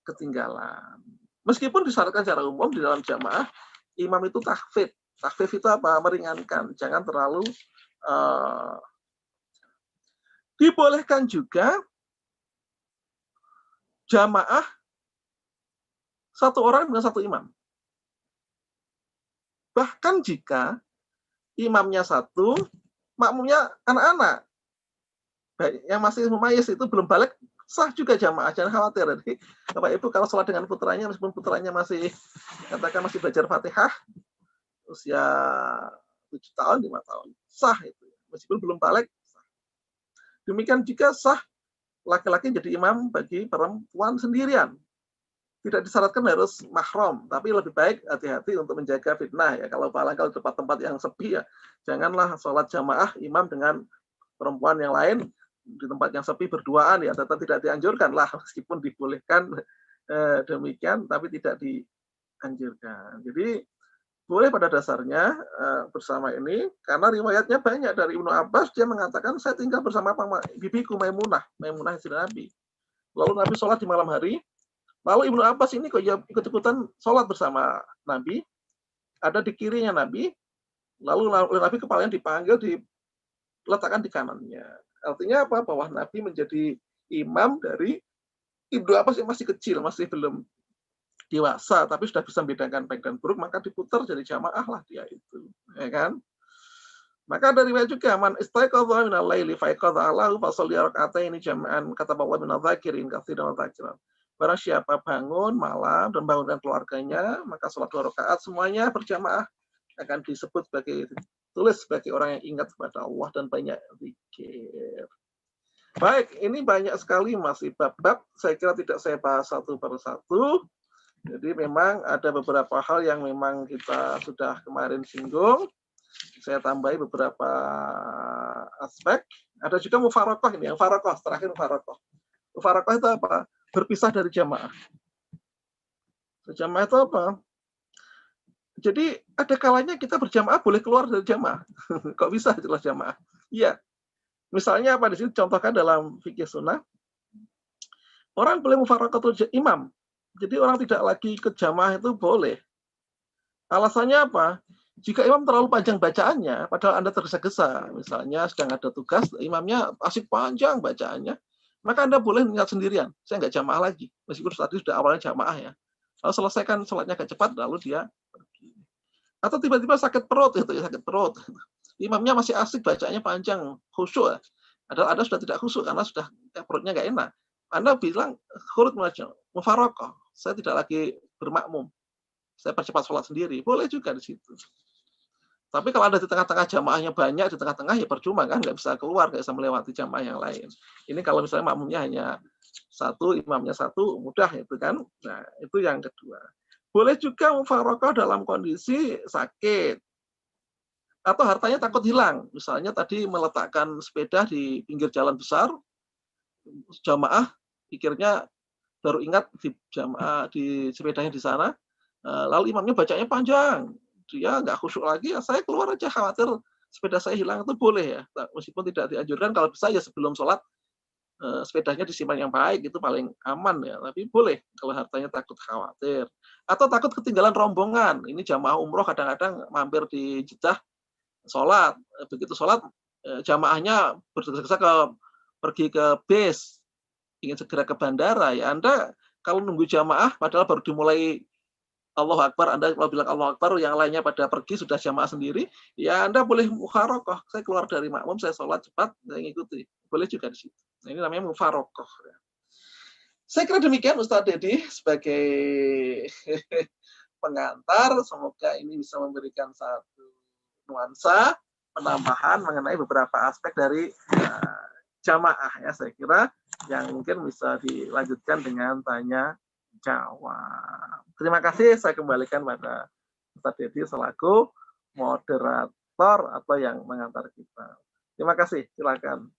ketinggalan. Meskipun disyaratkan secara umum di dalam jamaah, imam itu takhfif. Takhfif itu apa? Meringankan. Jangan terlalu dibolehkan juga jamaah satu orang dengan satu imam. Bahkan jika imamnya satu, makmumnya anak-anak, yang masih mumayyiz itu belum balik, sah juga jamaah, jangan khawatir. Jadi Bapak Ibu kalau sholat dengan putranya, meskipun putranya masih katakan masih belajar Fatihah, usia 7 tahun, 5 tahun, sah itu. Meskipun belum balik, sah. Demikian juga sah laki-laki jadi imam bagi perempuan sendirian. Tidak disyaratkan harus mahram, tapi lebih baik hati-hati untuk menjaga fitnah ya. Kalau di tempat-tempat yang sepi ya, janganlah sholat jamaah imam dengan perempuan yang lain di tempat yang sepi berduaan ya, tetap tidak dianjurkan lah, meskipun dibolehkan demikian, tapi tidak dianjurkan. Jadi boleh pada dasarnya bersama ini, karena riwayatnya banyak dari Ibnu Abbas, dia mengatakan saya tinggal bersama bibiku Maimunah istri Nabi. Lalu Nabi sholat di malam hari. Lalu Ibnu Abbas ini kok ikut-ikutan sholat bersama Nabi, ada di kirinya Nabi, lalu Nabi kepalanya dipanggil, diletakkan di kanannya. Artinya apa? Bahwa Nabi menjadi imam dari Ibnu Abbas yang masih kecil, masih belum dewasa, tapi sudah bisa membedakan baik dan buruk, maka diputar jadi jamaah lah dia itu, ya kan? Maka dari riwayat juga, man istaiqadha minal laili faiqadha Allahu fasalli raka'ataini jama'an kataballahu minadz dzakirin katsiran wa dzakirat. Barang siapa bangun malam dan bangunkan keluarganya, maka sholat 2 rakaat semuanya berjamaah akan disebut tulis sebagai orang yang ingat kepada Allah dan banyak zikir. Baik, ini banyak sekali masih bab-bab. Saya kira tidak saya bahas satu per satu. Jadi memang ada beberapa hal yang memang kita sudah kemarin singgung. Saya tambahi beberapa aspek. Ada juga mufarokoh ini, yang farokoh, terakhir mufarokoh. Mufarokoh itu apa? Berpisah dari jamaah. Jamaah itu apa? Jadi ada kalanya kita berjamaah boleh keluar dari jamaah. Kok bisa jelas jamaah? Iya. Misalnya apa di sini contohkan dalam fikih sunnah. Orang boleh mufaraqatul imam. Jadi orang tidak lagi ke jamaah itu boleh. Alasannya apa? Jika imam terlalu panjang bacaannya, padahal Anda tergesa-gesa, misalnya sedang ada tugas, imamnya asik panjang bacaannya, maka Anda boleh niat sendirian. Saya nggak jamaah lagi, meskipun tadi sudah awalnya jamaah ya. Lalu selesaikan sholatnya agak cepat, lalu dia pergi. Atau tiba-tiba sakit perut, sakit perut. Imamnya masih asik bacanya panjang, khusyuk. Padahal Anda sudah tidak khusyuk karena sudah perutnya nggak enak. Anda bilang khurut mufaraqah, saya tidak lagi bermakmum. Saya percepat sholat sendiri, boleh juga di situ. Tapi kalau ada di tengah-tengah jamaahnya banyak, di tengah-tengah ya percuma kan, nggak bisa keluar, nggak bisa melewati jamaah yang lain. Ini kalau misalnya makmumnya hanya satu, imamnya satu, mudah itu kan. Nah, itu yang kedua. Boleh juga mufaraqah dalam kondisi sakit. Atau hartanya takut hilang. Misalnya tadi meletakkan sepeda di pinggir jalan besar, jamaah pikirnya baru ingat di sepedanya di sana, lalu imamnya bacanya panjang. Dia nggak khusyuk lagi, ya saya keluar aja, khawatir sepeda saya hilang, itu boleh ya. Meskipun tidak dianjurkan, kalau bisa ya sebelum sholat sepedanya disimpan yang baik, itu paling aman ya. Tapi boleh kalau hartanya takut khawatir. Atau takut ketinggalan rombongan. Ini jamaah umroh kadang-kadang mampir di Jeddah sholat. Begitu sholat, jamaahnya bergesa-gesa pergi ke base, ingin segera ke bandara. Ya Anda kalau nunggu jamaah, padahal baru dimulai Allahu Akbar, Anda kalau bilang Allahu Akbar, yang lainnya pada pergi sudah jamaah sendiri, ya Anda boleh mufaraqah. Saya keluar dari makmum, saya sholat cepat, saya ngikuti. Boleh juga di situ. Nah, ini namanya mufaraqah. Saya kira demikian Ustaz Dedi sebagai pengantar. Semoga ini bisa memberikan satu nuansa penambahan mengenai beberapa aspek dari jamaah ya. Saya kira yang mungkin bisa dilanjutkan dengan tanya jawab. Terima kasih, saya kembalikan pada Ustaz Dedi selaku moderator atau yang mengantar kita. Terima kasih, silakan.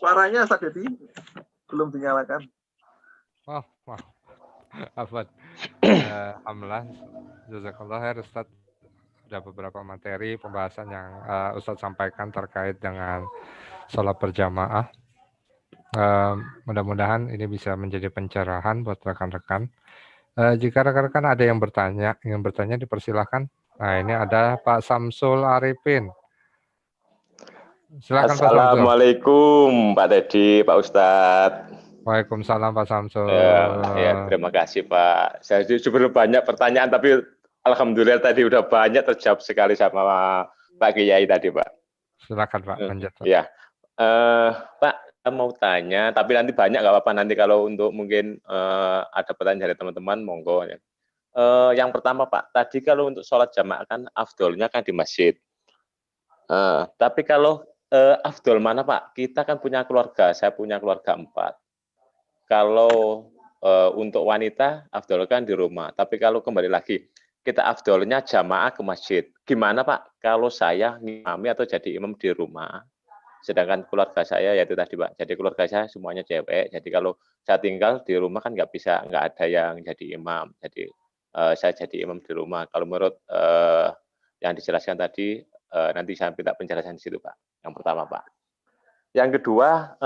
Suaranya Ustaz Dedi belum dinyalakan. Wah. Afwan. Alhamdulillah, jazakallah khair Ustaz Ada beberapa materi pembahasan yang Ustadz sampaikan terkait dengan sholat berjamaah. Mudah-mudahan ini bisa menjadi pencerahan buat rekan-rekan. Jika rekan-rekan ada yang bertanya dipersilahkan. Nah, ini ada Pak Samsul Arifin. Silakan Pak Samsul. Assalamualaikum Pak Teddy, Pak Ustadz. Waalaikumsalam Pak Samsul. Ya, terima kasih Pak. Saya sebelum banyak pertanyaan, tapi alhamdulillah tadi udah banyak terjawab sekali sama Pak Kiai tadi Pak. Silakan Pak, lanjut Pak. Ya, Pak, saya mau tanya, tapi nanti banyak nggak apa-apa, nanti kalau untuk mungkin ada pertanyaan dari teman-teman, monggo. Ya. Yang pertama Pak, tadi kalau untuk sholat jamaah kan afdolnya kan di masjid. Tapi kalau afdol mana Pak? Kita kan punya keluarga, saya punya keluarga 4. Kalau untuk wanita, afdol kan di rumah. Tapi kalau kembali lagi, kita afdolnya jamaah ke masjid. Gimana Pak? Kalau saya ngimami atau jadi imam di rumah, sedangkan keluarga saya yaitu tadi Pak, jadi keluarga saya semuanya cewek. Jadi kalau saya tinggal di rumah kan nggak ada yang jadi imam. Jadi saya jadi imam di rumah. Kalau menurut yang dijelaskan tadi, nanti saya minta penjelasan di situ Pak. Yang pertama Pak. Yang kedua,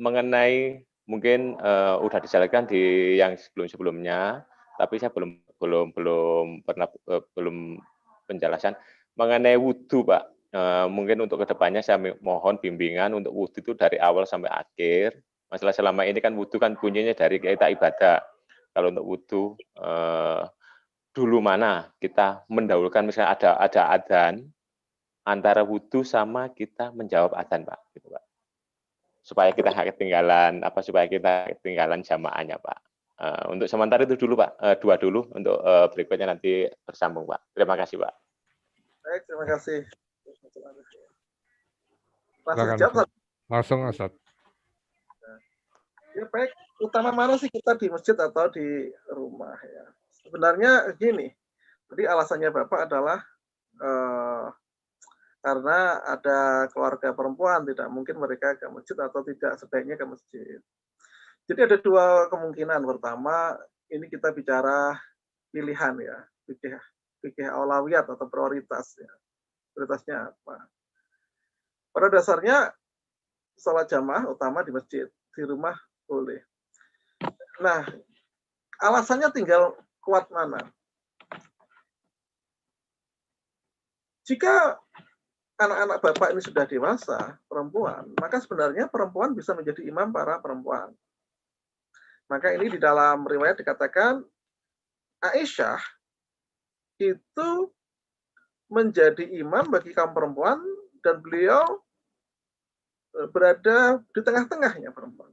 mengenai mungkin udah dijelaskan di yang sebelum-sebelumnya, tapi saya belum penjelasan mengenai wudhu Pak. Mungkin untuk kedepannya saya mohon bimbingan untuk wudhu itu dari awal sampai akhir. Masalah selama ini kan wudhu kan kuncinya dari kita ibadah. Kalau untuk wudhu dulu mana kita mendahulukan, misalnya ada adzan, antara wudhu sama kita menjawab adzan Pak, gitu Pak. Supaya kita ketinggalan jamaahnya Pak. Untuk sementara itu dulu Pak, 2 dulu, untuk berikutnya nanti bersambung Pak. Terima kasih Pak. Baik, terima kasih. Langsung Ustaz. Ya baik, utama mana sih kita di masjid atau di rumah ya? Sebenarnya gini, jadi alasannya Bapak adalah karena ada keluarga perempuan, tidak mungkin mereka ke masjid atau tidak sebaiknya ke masjid. Jadi ada 2 kemungkinan. Pertama, ini kita bicara pilihan ya, fikih aulawiyat atau prioritas ya. Prioritasnya apa? Pada dasarnya sholat jamaah utama di masjid, di rumah boleh. Nah, alasannya tinggal kuat mana. Jika anak-anak Bapak ini sudah dewasa, perempuan, maka sebenarnya perempuan bisa menjadi imam para perempuan. Maka ini di dalam riwayat dikatakan Aisyah itu menjadi imam bagi kaum perempuan dan beliau berada di tengah-tengahnya perempuan.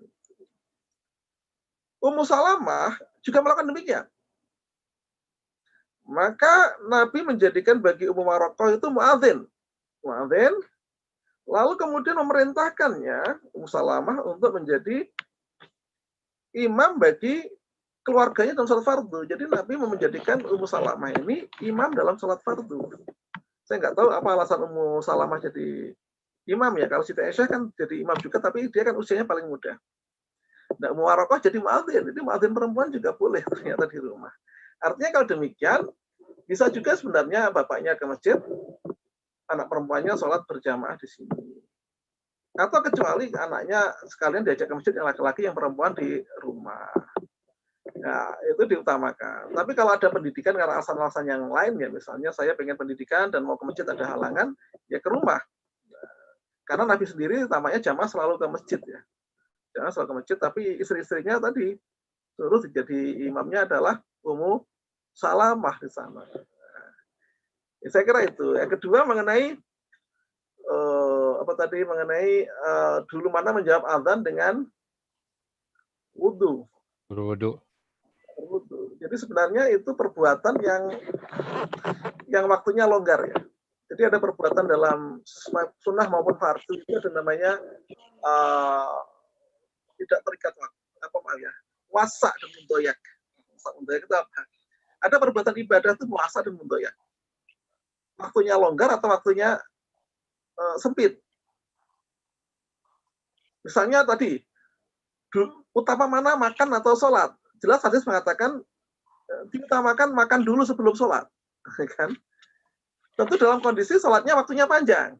Ummu Salamah juga melakukan demikian. Maka Nabi menjadikan bagi Ummu Warokoh itu muadzin, lalu kemudian memerintahkannya Ummu Salamah untuk menjadi imam bagi keluarganya dalam sholat fardu. Jadi Nabi menjadikan Ummu Salamah ini imam dalam sholat fardu. Saya nggak tahu apa alasan Ummu Salamah jadi imam ya. Kalau Siti Aisyah kan jadi imam juga, tapi dia kan usianya paling muda. Nah, Ummu Warokoh jadi muadzin. Jadi muadzin perempuan juga boleh ternyata di rumah. Artinya kalau demikian, bisa juga sebenarnya bapaknya ke masjid, anak perempuannya sholat berjamaah di sini. Atau kecuali anaknya sekalian diajak ke masjid yang laki-laki, yang perempuan di rumah. Ya, itu diutamakan. Tapi kalau ada pendidikan karena alasan-alasan yang lain, ya misalnya saya pengen pendidikan dan mau ke masjid ada halangan, ya ke rumah. Karena Nabi sendiri namanya jamaah selalu ke masjid ya. Jamaah selalu ke masjid, tapi istri-istrinya tadi suruh jadi imamnya adalah Ummu Salamah di sana. Ya, saya kira itu. Yang kedua mengenai dulu mana menjawab azan dengan wudhu. Berwudhu. Jadi sebenarnya itu perbuatan yang waktunya longgar ya. Jadi ada perbuatan dalam sunnah maupun fardu itu ada namanya tidak terikat waktu. Apa ya? Wasa dan mundoyak. Wasa mundoyak itu apa? Ada perbuatan ibadah itu wasa dan mundoyak. Waktunya longgar atau waktunya sempit. Misalnya tadi, utama mana makan atau sholat? Jelas hadis mengatakan diutamakan makan dulu sebelum sholat. kan? Tentu dalam kondisi sholatnya waktunya panjang.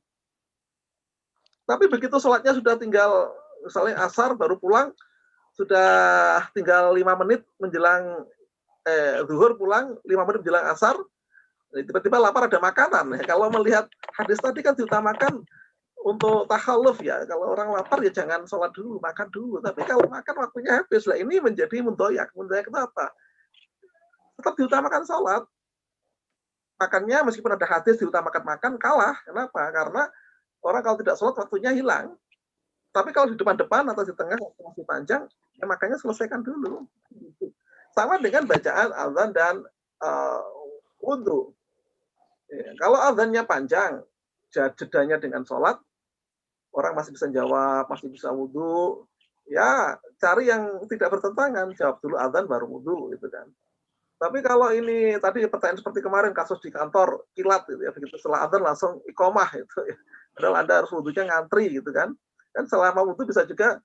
Tapi begitu sholatnya sudah tinggal, misalnya asar baru pulang, sudah tinggal 5 menit menjelang zuhur pulang, 5 menit menjelang asar, tiba-tiba lapar ada makanan. Kalau melihat hadis tadi kan diutamakan untuk takhalluf ya. Kalau orang lapar ya jangan sholat dulu, makan dulu. Tapi kalau makan waktunya habis, lah ini menjadi mundoyak. Mundoyak itu apa? Tetap diutamakan sholat. Makannya meskipun ada hadis diutamakan makan, kalah. Kenapa? Karena orang kalau tidak sholat waktunya hilang. Tapi kalau di depan-depan atau di tengah waktu masih panjang, ya makanya selesaikan dulu. Sama dengan bacaan azan dan wudhu. Ya, kalau azannya panjang, jedanya dengan sholat, orang masih bisa jawab, masih bisa wudhu. Ya, cari yang tidak bertentangan, jawab dulu azan baru wudhu, gitu kan. Tapi kalau ini tadi pertanyaan seperti kemarin kasus di kantor kilat gitu ya, begitu setelah adzan langsung iqomah gitu ya. Padahal Anda harus wudhunya ngantri gitu kan. Kan selama wudhu bisa juga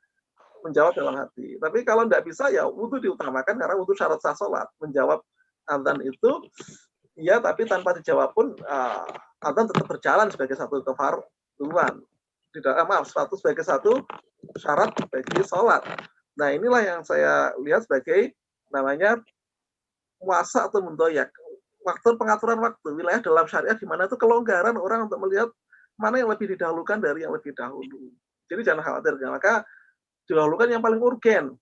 menjawab dalam hati. Tapi kalau tidak bisa ya wudhu diutamakan karena wudhu syarat sah sholat. Menjawab adzan itu iya, tapi tanpa dijawab pun adzan tetap berjalan sebagai satu kefarduan. Satu sebagai satu syarat bagi sholat. Nah inilah yang saya lihat sebagai namanya puasa atau mundoyak. Waktu pengaturan waktu wilayah dalam syariat di mana itu kelonggaran orang untuk melihat mana yang lebih didahulukan dari yang lebih dahulu. Jadi jangan khawatir, maka didahulukan yang paling urgen.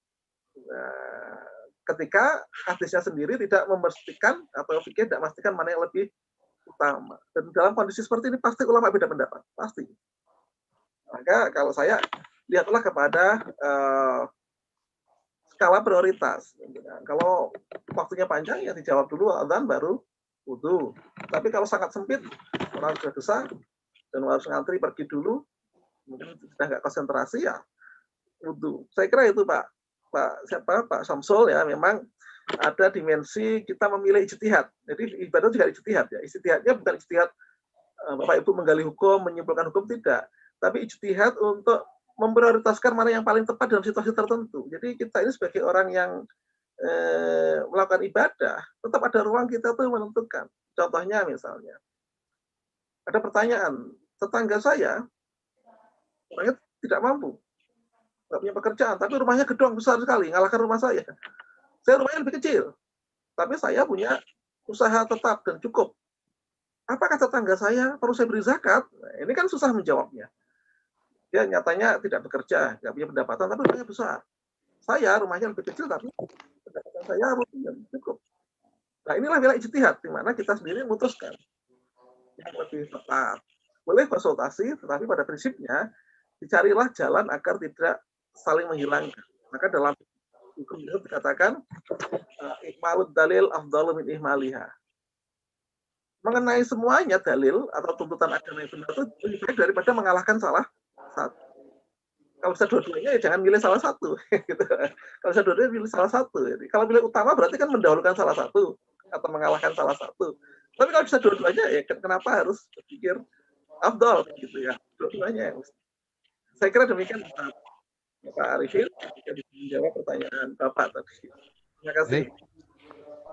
Nah, ketika hadisnya sendiri tidak memastikan atau fikih tidak memastikan mana yang lebih utama. Dan dalam kondisi seperti ini pasti ulama beda pendapat, pasti. Maka kalau saya lihatlah kepada skala prioritas. Kalau waktunya panjang ya dijawab dulu adzan baru wudhu. Tapi kalau sangat sempit, orang sudah besar dan harus ngantri pergi dulu, mungkin sudah nggak konsentrasi ya wudhu. Saya kira itu Pak Samsul ya, memang ada dimensi kita memilih ijtihad. Jadi ibadah juga ijtihad ya. Ijtihadnya bukan ijtihad Bapak Ibu menggali hukum, menyimpulkan hukum, tidak. Tapi ijtihad untuk memprioritaskan mana yang paling tepat dalam situasi tertentu. Jadi kita ini sebagai orang yang melakukan ibadah, tetap ada ruang kita tuh menentukan. Contohnya misalnya, ada pertanyaan, tetangga saya, orangnya tidak mampu, nggak punya pekerjaan, tapi rumahnya gedung besar sekali, ngalahkan rumah saya. Saya rumahnya lebih kecil, tapi saya punya usaha tetap dan cukup. Apakah tetangga saya perlu saya beri zakat? Nah, ini kan susah menjawabnya. Dia nyatanya tidak bekerja, nggak punya pendapatan, tapi rumahnya besar. Saya rumahnya lebih kecil, tapi pendapatan saya rutin cukup. Nah inilah wilayah ijtihad, di mana kita sendiri memutuskan yang lebih tepat. Boleh konsultasi, tetapi pada prinsipnya dicarilah jalan agar tidak saling menghilangkan. Maka dalam hukum itu dikatakan ikmalud dalil afdalu min ihmaliha. Mengenai semuanya dalil atau tuntutan agama yang benar itu lebih baik daripada mengalahkan salah satu. Kalau bisa dua-duanya ya jangan milih salah satu. Gitu. Kalau bisa dua-duanya pilih salah satu. Jadi, kalau pilih utama berarti kan mendahulukan salah satu atau mengalahkan salah satu. Tapi kalau bisa dua-duanya ya kenapa harus berpikir afdal gitu ya. Dua-duanya. Saya kira demikian Pak Arifin jika bisa menjawab pertanyaan Bapak tadi. Terima kasih.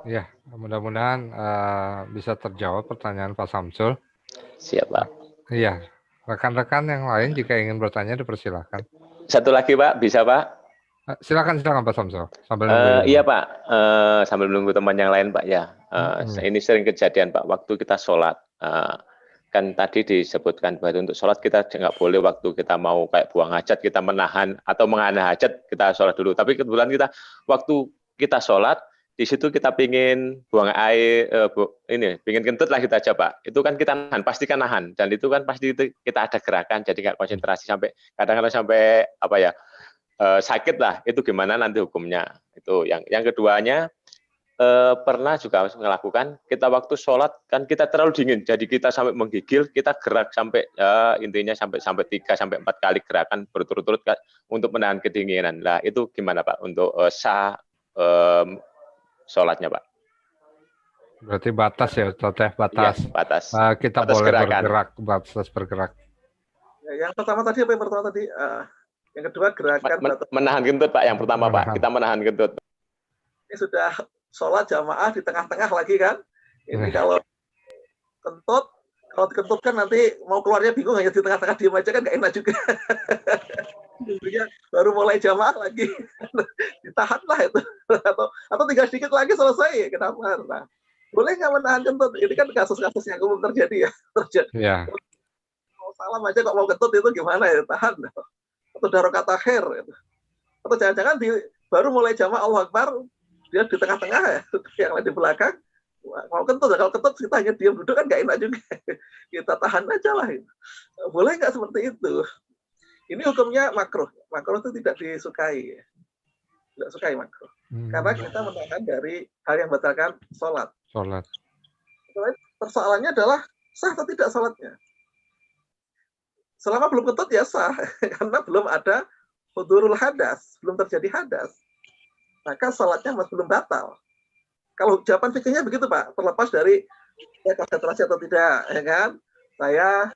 Ya, mudah-mudahan bisa terjawab pertanyaan Pak Samsul. Siap, Pak. Iya, rekan-rekan yang lain jika ingin bertanya dipersilakan. Satu lagi, Pak, bisa, Pak? Silakan Pak Samsul. Sambil iya, Pak. Sambil menunggu teman yang lain, Pak, ya. Ini sering kejadian, Pak, waktu kita sholat. Kan tadi disebutkan bahwa untuk sholat kita nggak boleh waktu kita mau kayak buang hajat, kita menahan atau mengalah hajat, kita sholat dulu. Tapi kebetulan kita, waktu kita sholat, di situ kita pingin buang air, pingin kentut lah kita aja Pak. Itu kan kita nahan, pasti kan nahan. Dan itu kan pasti itu kita ada gerakan, jadi nggak konsentrasi sampai kadang-kadang sampai apa ya sakit lah. Itu gimana nanti hukumnya? Itu yang keduanya pernah juga melakukan kita waktu sholat kan kita terlalu dingin, jadi kita sampai menggigil, kita gerak sampai intinya sampai 3 sampai 4 kali gerakan berturut-turut untuk menahan kedinginan. Lah itu gimana Pak untuk sah sholatnya Pak? Berarti batas ya, Ustaz, batas. Ya, batas. Kita batas boleh gerakan. batas bergerak. Ya, yang pertama tadi apa yang pertama tadi? Yang kedua gerakan menahan kentut Pak. Yang pertama Pak, kita menahan kentut. Ini sudah sholat jamaah di tengah-tengah lagi kan? Ini kalau kentut, kalau dikentut kan nanti mau keluarnya bingung, hanya di tengah-tengah diam aja kan nggak enak juga. Intinya baru mulai jamaah lagi ditahan lah itu, atau tinggal sedikit lagi selesai. Kenapa? Nah, boleh nggak menahan kentut? Ini kan kasus-kasus yang umum terjadi ya. Terjadi. Ya. Mau salam aja kok mau kentut itu gimana ya, tahan. Atau darokat akhir. Gitu. Atau jangan-jangan baru mulai jamaah Allah Akbar, dia di tengah-tengah ya, yang lain di belakang. Mau kentut, kalau kentut kita hanya diam duduk kan nggak enak juga. Kita tahan aja lah. Boleh nggak seperti itu? Ini hukumnya makruh. Makruh itu tidak disukai. Tidak sukai makruh. Karena kita menahan dari hal yang membatalkan sholat. Sholat. Persoalannya adalah sah atau tidak sholatnya. Selama belum kentut ya sah. Karena belum ada hudurul hadas. Belum terjadi hadas. Maka sholatnya masih belum batal. Kalau jawaban fikihnya begitu Pak. Terlepas dari ya konsentrasi atau tidak. Ya kan? Saya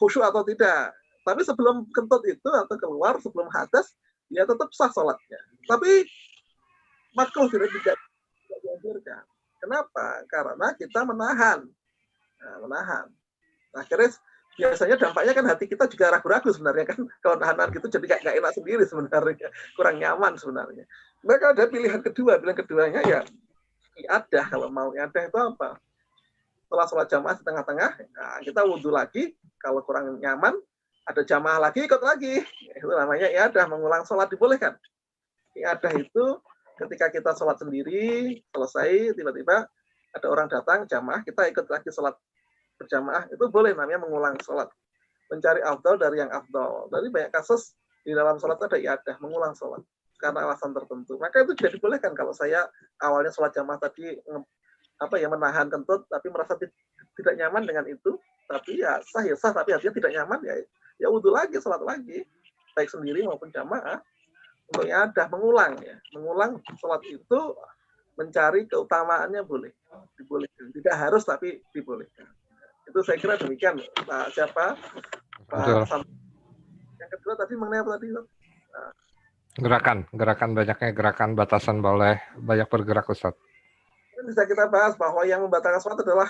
khusyuk atau tidak. Tapi sebelum kentut itu atau keluar sebelum hadas, ya tetap sah sholatnya. Tapi makruh tidak dianjurkan. Kenapa? Karena kita menahan. Nah, menahan. Nah, akhirnya biasanya dampaknya kan hati kita juga ragu-ragu sebenarnya kan. Kalau nahan gitu jadi nggak enak sendiri sebenarnya. Kurang nyaman sebenarnya. Maka ada pilihan kedua. Pilihan keduanya ya iadah. Kalau mau iadah itu apa? Setelah sholat jamaah di tengah-tengah, nah, kita wudhu lagi. Kalau kurang nyaman, ada jamaah lagi, ikut lagi. Itu namanya iadah, mengulang sholat dibolehkan. Iadah itu ketika kita sholat sendiri, selesai, tiba-tiba ada orang datang, jamaah, kita ikut lagi sholat berjamaah, itu boleh namanya mengulang sholat. Mencari afdal dari yang afdal. Dari banyak kasus di dalam sholat ada iadah, mengulang sholat. Karena alasan tertentu. Maka itu tidak dibolehkan. Kalau saya awalnya sholat jamaah tadi, menahan kentut, tapi merasa tidak nyaman dengan itu, tapi ya sah, tapi hatinya tidak nyaman, ya wudhu lagi, sholat lagi, baik sendiri maupun jamaah. Untuk iadah mengulang ya, mengulang sholat itu mencari keutamaannya boleh, dibolehkan. Tidak harus tapi dibolehkan. Itu saya kira demikian Pak siapa? Pak Sam. Yang kedua tadi mengenai apa tadi? Gerakan banyaknya gerakan batasan boleh banyak bergerak Ustaz. Bisa kita bahas bahwa yang membatalkan sholat adalah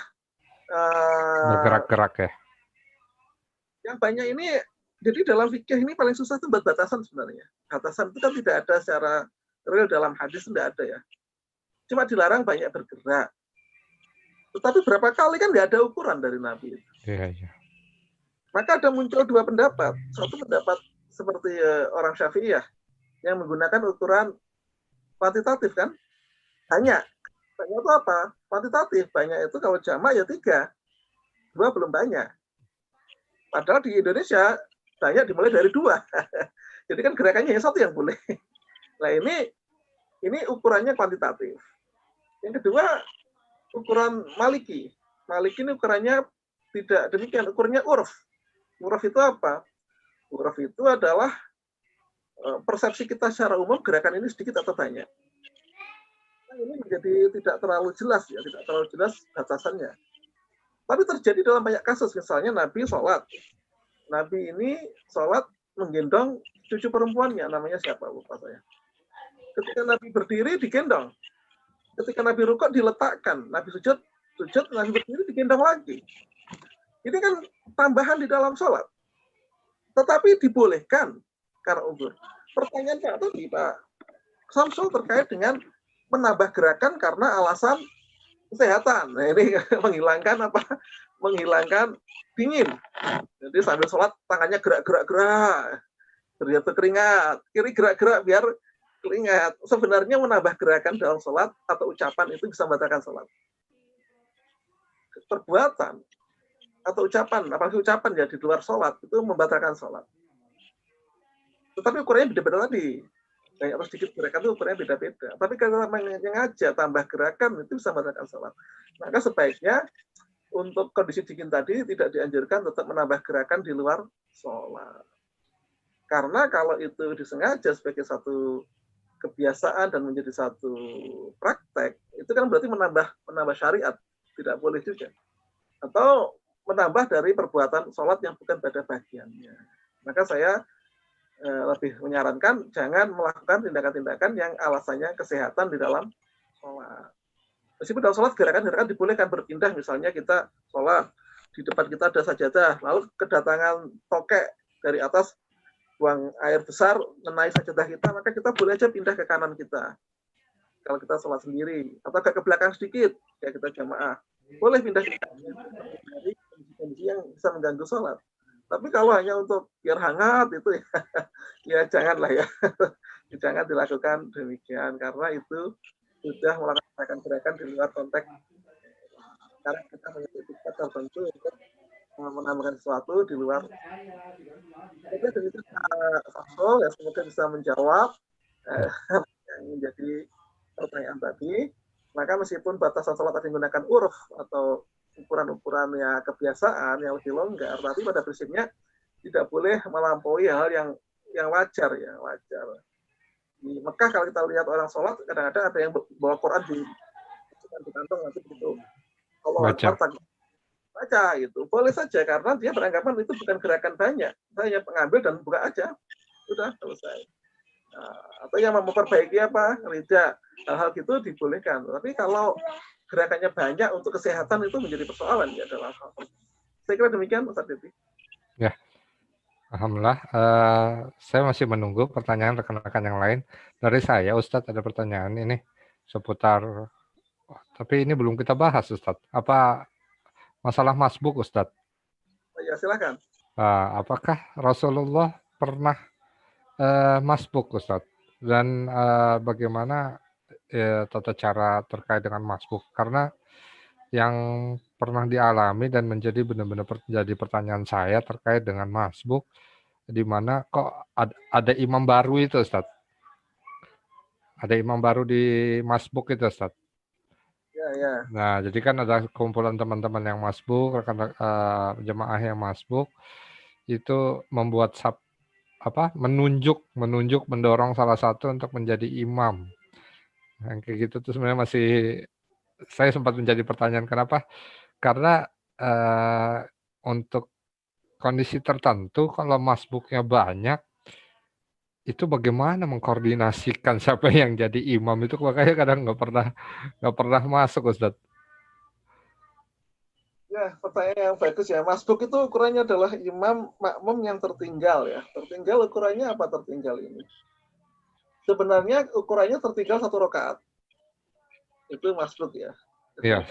bergerak-gerak ya. Yang banyak ini, jadi dalam fikih ini paling susah itu batasan sebenarnya. Batasan itu kan tidak ada secara real dalam hadis, tidak ada ya. Cuma dilarang banyak bergerak. Tetapi berapa kali kan nggak ada ukuran dari Nabi. Iya. Maka ada muncul dua pendapat. Satu pendapat seperti orang Syafi'iyah yang menggunakan ukuran kuantitatif kan. Banyak itu apa? Kuantitatif. Banyak itu kalau jamak ya 3. 2 belum banyak. Padahal di Indonesia banyak dimulai dari 2. Jadi kan gerakannya hanya 1 yang boleh. Nah ini ukurannya kuantitatif. Yang kedua ukuran Maliki. Maliki ini ukurannya tidak demikian. Ukurannya urf. Urf itu apa? Urf itu adalah persepsi kita secara umum gerakan ini sedikit atau banyak. Nah, ini menjadi tidak terlalu jelas ya, tidak terlalu jelas batasannya. Tapi terjadi dalam banyak kasus, misalnya Nabi sholat. Nabi ini sholat menggendong cucu perempuannya, namanya siapa? Lupa saya. Ketika Nabi berdiri, digendong. Ketika Nabi rukuk, diletakkan. Nabi sujud, Nabi berdiri, digendong lagi. Ini kan tambahan di dalam sholat. Tetapi dibolehkan karena uzur. Pertanyaan Pak tadi, Pak Samsul terkait dengan menambah gerakan karena alasan kesehatan. Nah, ini menghilangkan apa? Menghilangkan dingin. Jadi sambil sholat tangannya gerak-gerak, berkeringat, kiri gerak-gerak biar keringat. Sebenarnya menambah gerakan dalam sholat atau ucapan itu bisa membatalkan sholat. Perbuatan atau ucapan, apalagi ucapan ya di luar sholat itu membatalkan sholat. Tetapi ukurannya beda-beda tadi. Banyak atau sedikit gerakan itu ukurannya beda-beda. Tapi kalau sengaja tambah gerakan itu bisa membatalkan sholat. Maka sebaiknya untuk kondisi dingin tadi tidak dianjurkan tetap menambah gerakan di luar sholat. Karena kalau itu disengaja sebagai satu kebiasaan dan menjadi satu praktek, itu kan berarti menambah syariat. Tidak boleh juga. Atau menambah dari perbuatan sholat yang bukan pada bagiannya. Maka saya lebih menyarankan jangan melakukan tindakan-tindakan yang alasannya kesehatan di dalam sholat. Meskipun dalam sholat gerakan-gerakan dibolehkan berpindah, misalnya kita sholat, di depan kita ada sajadah, lalu kedatangan tokek dari atas buang air besar mengenai sajadah kita, maka kita boleh aja pindah ke kanan kita. Kalau kita sholat sendiri, atau agak ke belakang sedikit, ya kita jamaah. Boleh pindah ke kanan dari kondisi yang bisa mengganggu sholat. Tapi kalau hanya untuk biar hangat itu ya, ya janganlah ya. Jangan dilakukan demikian, karena itu sudah melakukan gerakan di luar konteks. Karena kita menyebutkan tertentu untuk menambahkan sesuatu di luar. Jadi demikian Samsul, ya semoga bisa menjawab yang menjadi pertanyaan tadi. Maka meskipun batasan sholat tadi menggunakan uruf atau ukuran-ukuran ya kebiasaan yang lebih longgar, tapi pada prinsipnya tidak boleh melampaui hal yang wajar ya, wajar. Di Mekah kalau kita lihat orang sholat, kadang-kadang ada yang bawa Quran di kantong nanti begitu. Allah Akbar baca itu boleh saja karena dia beranggapan itu bukan gerakan banyak, saya mengambil dan buka aja, sudah selesai. Nah, atau yang memperbaiki apa, lidah, hal-hal gitu dibolehkan. Tapi kalau gerakannya banyak untuk kesehatan itu menjadi persoalan ya dalam hal. Saya kira demikian, Ustaz Devi. Ya, alhamdulillah. Saya masih menunggu pertanyaan rekan-rekan yang lain. Dari saya, Ustadz, ada pertanyaan ini seputar, tapi ini belum kita bahas, Ustadz. Apa masalah masbuk, Ustadz? Ya silakan. Apakah Rasulullah pernah masbuk, Ustadz? Dan bagaimana tata cara terkait dengan masbuk? Karena yang pernah dialami dan menjadi benar-benar jadi pertanyaan saya terkait dengan masbuk, di mana kok ada imam baru itu, Ustadz? Ada imam baru di masbuk itu, Ustadz? Ya. Nah, jadi kan ada kumpulan teman-teman yang masbuk, rekan jemaah yang masbuk, itu membuat menunjuk, mendorong salah satu untuk menjadi imam. Yang kayak gitu tuh sebenarnya masih saya sempat menjadi pertanyaan kenapa? Karena untuk kondisi tertentu kalau masbuknya banyak, itu bagaimana mengkoordinasikan siapa yang jadi imam itu makanya kadang nggak pernah masuk, Ustadz. Ya, pertanyaan yang bagus ya. Masbuk itu ukurannya adalah imam makmum yang tertinggal ya. Tertinggal ukurannya apa tertinggal ini? Sebenarnya ukurannya tertinggal 1 rakaat. Itu masbuk ya. Iya.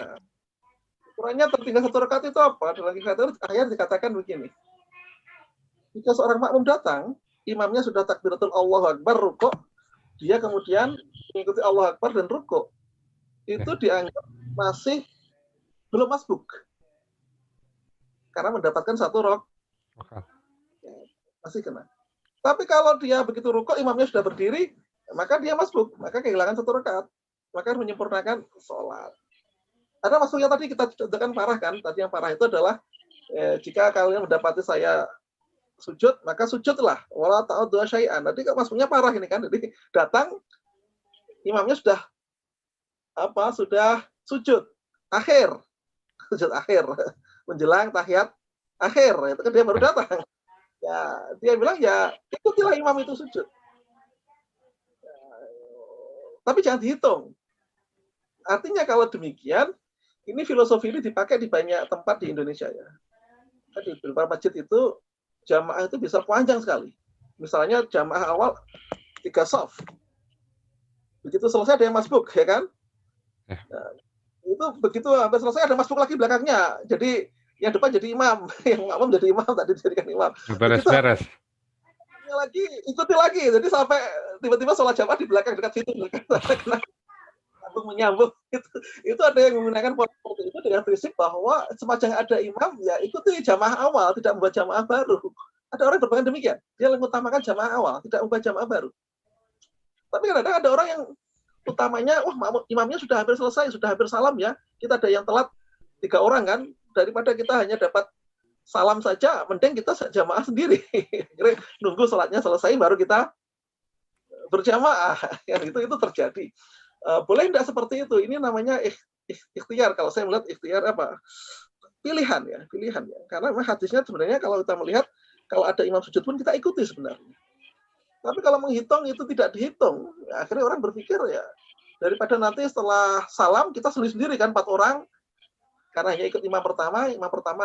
Ukurannya tertinggal 1 rakaat itu apa? Dalam ayat dikatakan begini. Jika seorang makmum datang, imamnya sudah takbiratul Allahu Akbar, rukuk, dia kemudian mengikuti Allahu Akbar dan rukuk. Itu dianggap masih belum masbuk. Karena mendapatkan 1 rakaat. Masih kena. Tapi kalau dia begitu rukuk, imamnya sudah berdiri, maka dia masbuk. Maka kehilangan 1 rakaat. Maka harus menyempurnakan sholat. Ada masbuk yang tadi kita contohkan parah kan. Tadi yang parah itu adalah jika kalian mendapati saya sujud, maka sujudlah. Wala ta'udhu syai'an. Nanti kalau masbuknya parah ini kan. Jadi datang, imamnya sudah sujud. Akhir. Sujud akhir. Menjelang tahiyat akhir. Itu kan dia baru datang. Ya, dia bilang ya ikutilah imam itu sujud. Ya, tapi jangan dihitung. Artinya kalau demikian, ini filosofi ini dipakai di banyak tempat di Indonesia ya. Di beberapa masjid itu jamaah itu bisa panjang sekali. Misalnya jamaah awal 3 shaf. Begitu selesai ada yang masbuk, ya kan? Nah, itu begitu sampai selesai ada masbuk lagi belakangnya. Jadi yang depan jadi imam, yang makmum jadi imam, tadi dijadikan imam. Beres-beres. Lagi ikuti lagi, jadi sampai tiba-tiba sholat jamaah di belakang dekat situ, menyambung. Itu ada yang menggunakan pola seperti itu dengan prinsip bahwa semacam ada imam, ya ikuti jamaah awal, tidak membuat jamaah baru. Ada orang yang berpikir demikian, dia mengutamakan jamaah awal, tidak membuat jamaah baru. Tapi kadang-kadang ada orang yang utamanya, imamnya sudah hampir selesai, sudah hampir salam ya, kita ada yang telat 3 orang kan, daripada kita hanya dapat salam saja, mending kita jamaah sendiri. Nunggu sholatnya selesai baru kita berjamaah. Ya, itu terjadi. Boleh tidak seperti itu? Ini namanya ikhtiar. Kalau saya melihat ikhtiar apa? Pilihan ya. Karena memang hadisnya sebenarnya kalau kita melihat kalau ada imam sujud pun kita ikuti sebenarnya. Tapi kalau menghitung itu tidak dihitung. Ya, akhirnya orang berpikir ya Daripada nanti setelah salam kita sendiri-sendiri kan 4 orang, karena hanya ikut imam pertama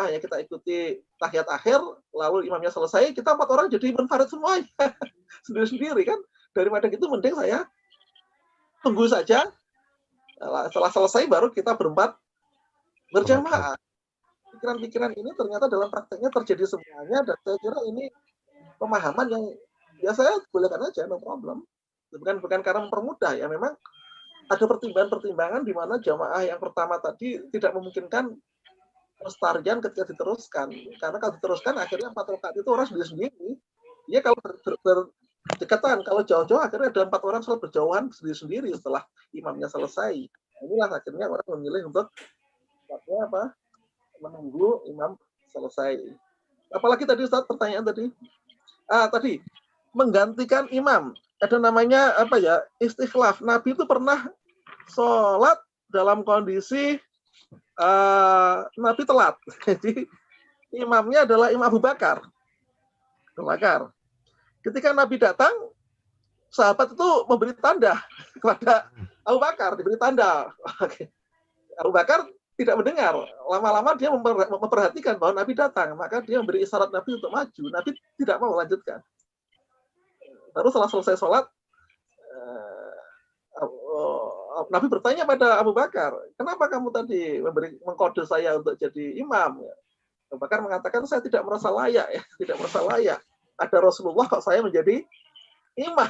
hanya kita ikuti tahiyat akhir, lalu imamnya selesai, kita 4 orang jadi munfarid semuanya. Sendiri-sendiri kan. Daripada gitu mending saya tunggu saja, setelah selesai baru kita berempat berjamaah. Pikiran-pikiran ini ternyata dalam prakteknya terjadi semuanya, dan saya kira ini pemahaman yang ya saya bolehkan aja, no problem. Bukan karena mempermudah, ya memang ada pertimbangan-pertimbangan di mana jamaah yang pertama tadi tidak memungkinkan pelestarian ketika diteruskan. Karena kalau diteruskan akhirnya 4 rakaat itu orang sendiri-sendiri. Ya kalau berdekatan, kalau jauh-jauh akhirnya ada 4 orang sholat berjauhan sendiri-sendiri setelah imamnya selesai. Inilah akhirnya orang memilih untuk menunggu imam selesai. Apalagi tadi Ustaz pertanyaan tadi? Tadi menggantikan imam. Ada namanya istikhlaf. Nabi itu pernah sholat dalam kondisi Nabi telat. Jadi imamnya adalah Imam Abu Bakar. Ketika Nabi datang, sahabat itu memberi tanda kepada Abu Bakar, diberi tanda. Abu Bakar tidak mendengar. Lama-lama dia memperhatikan bahwa Nabi datang, maka dia memberi isyarat Nabi untuk maju. Nabi tidak mau melanjutkan. Lalu setelah selesai sholat, Nabi bertanya pada Abu Bakar, kenapa kamu tadi mengkode saya untuk jadi imam? Abu Bakar mengatakan, saya tidak merasa layak. Ada Rasulullah kok saya menjadi imam.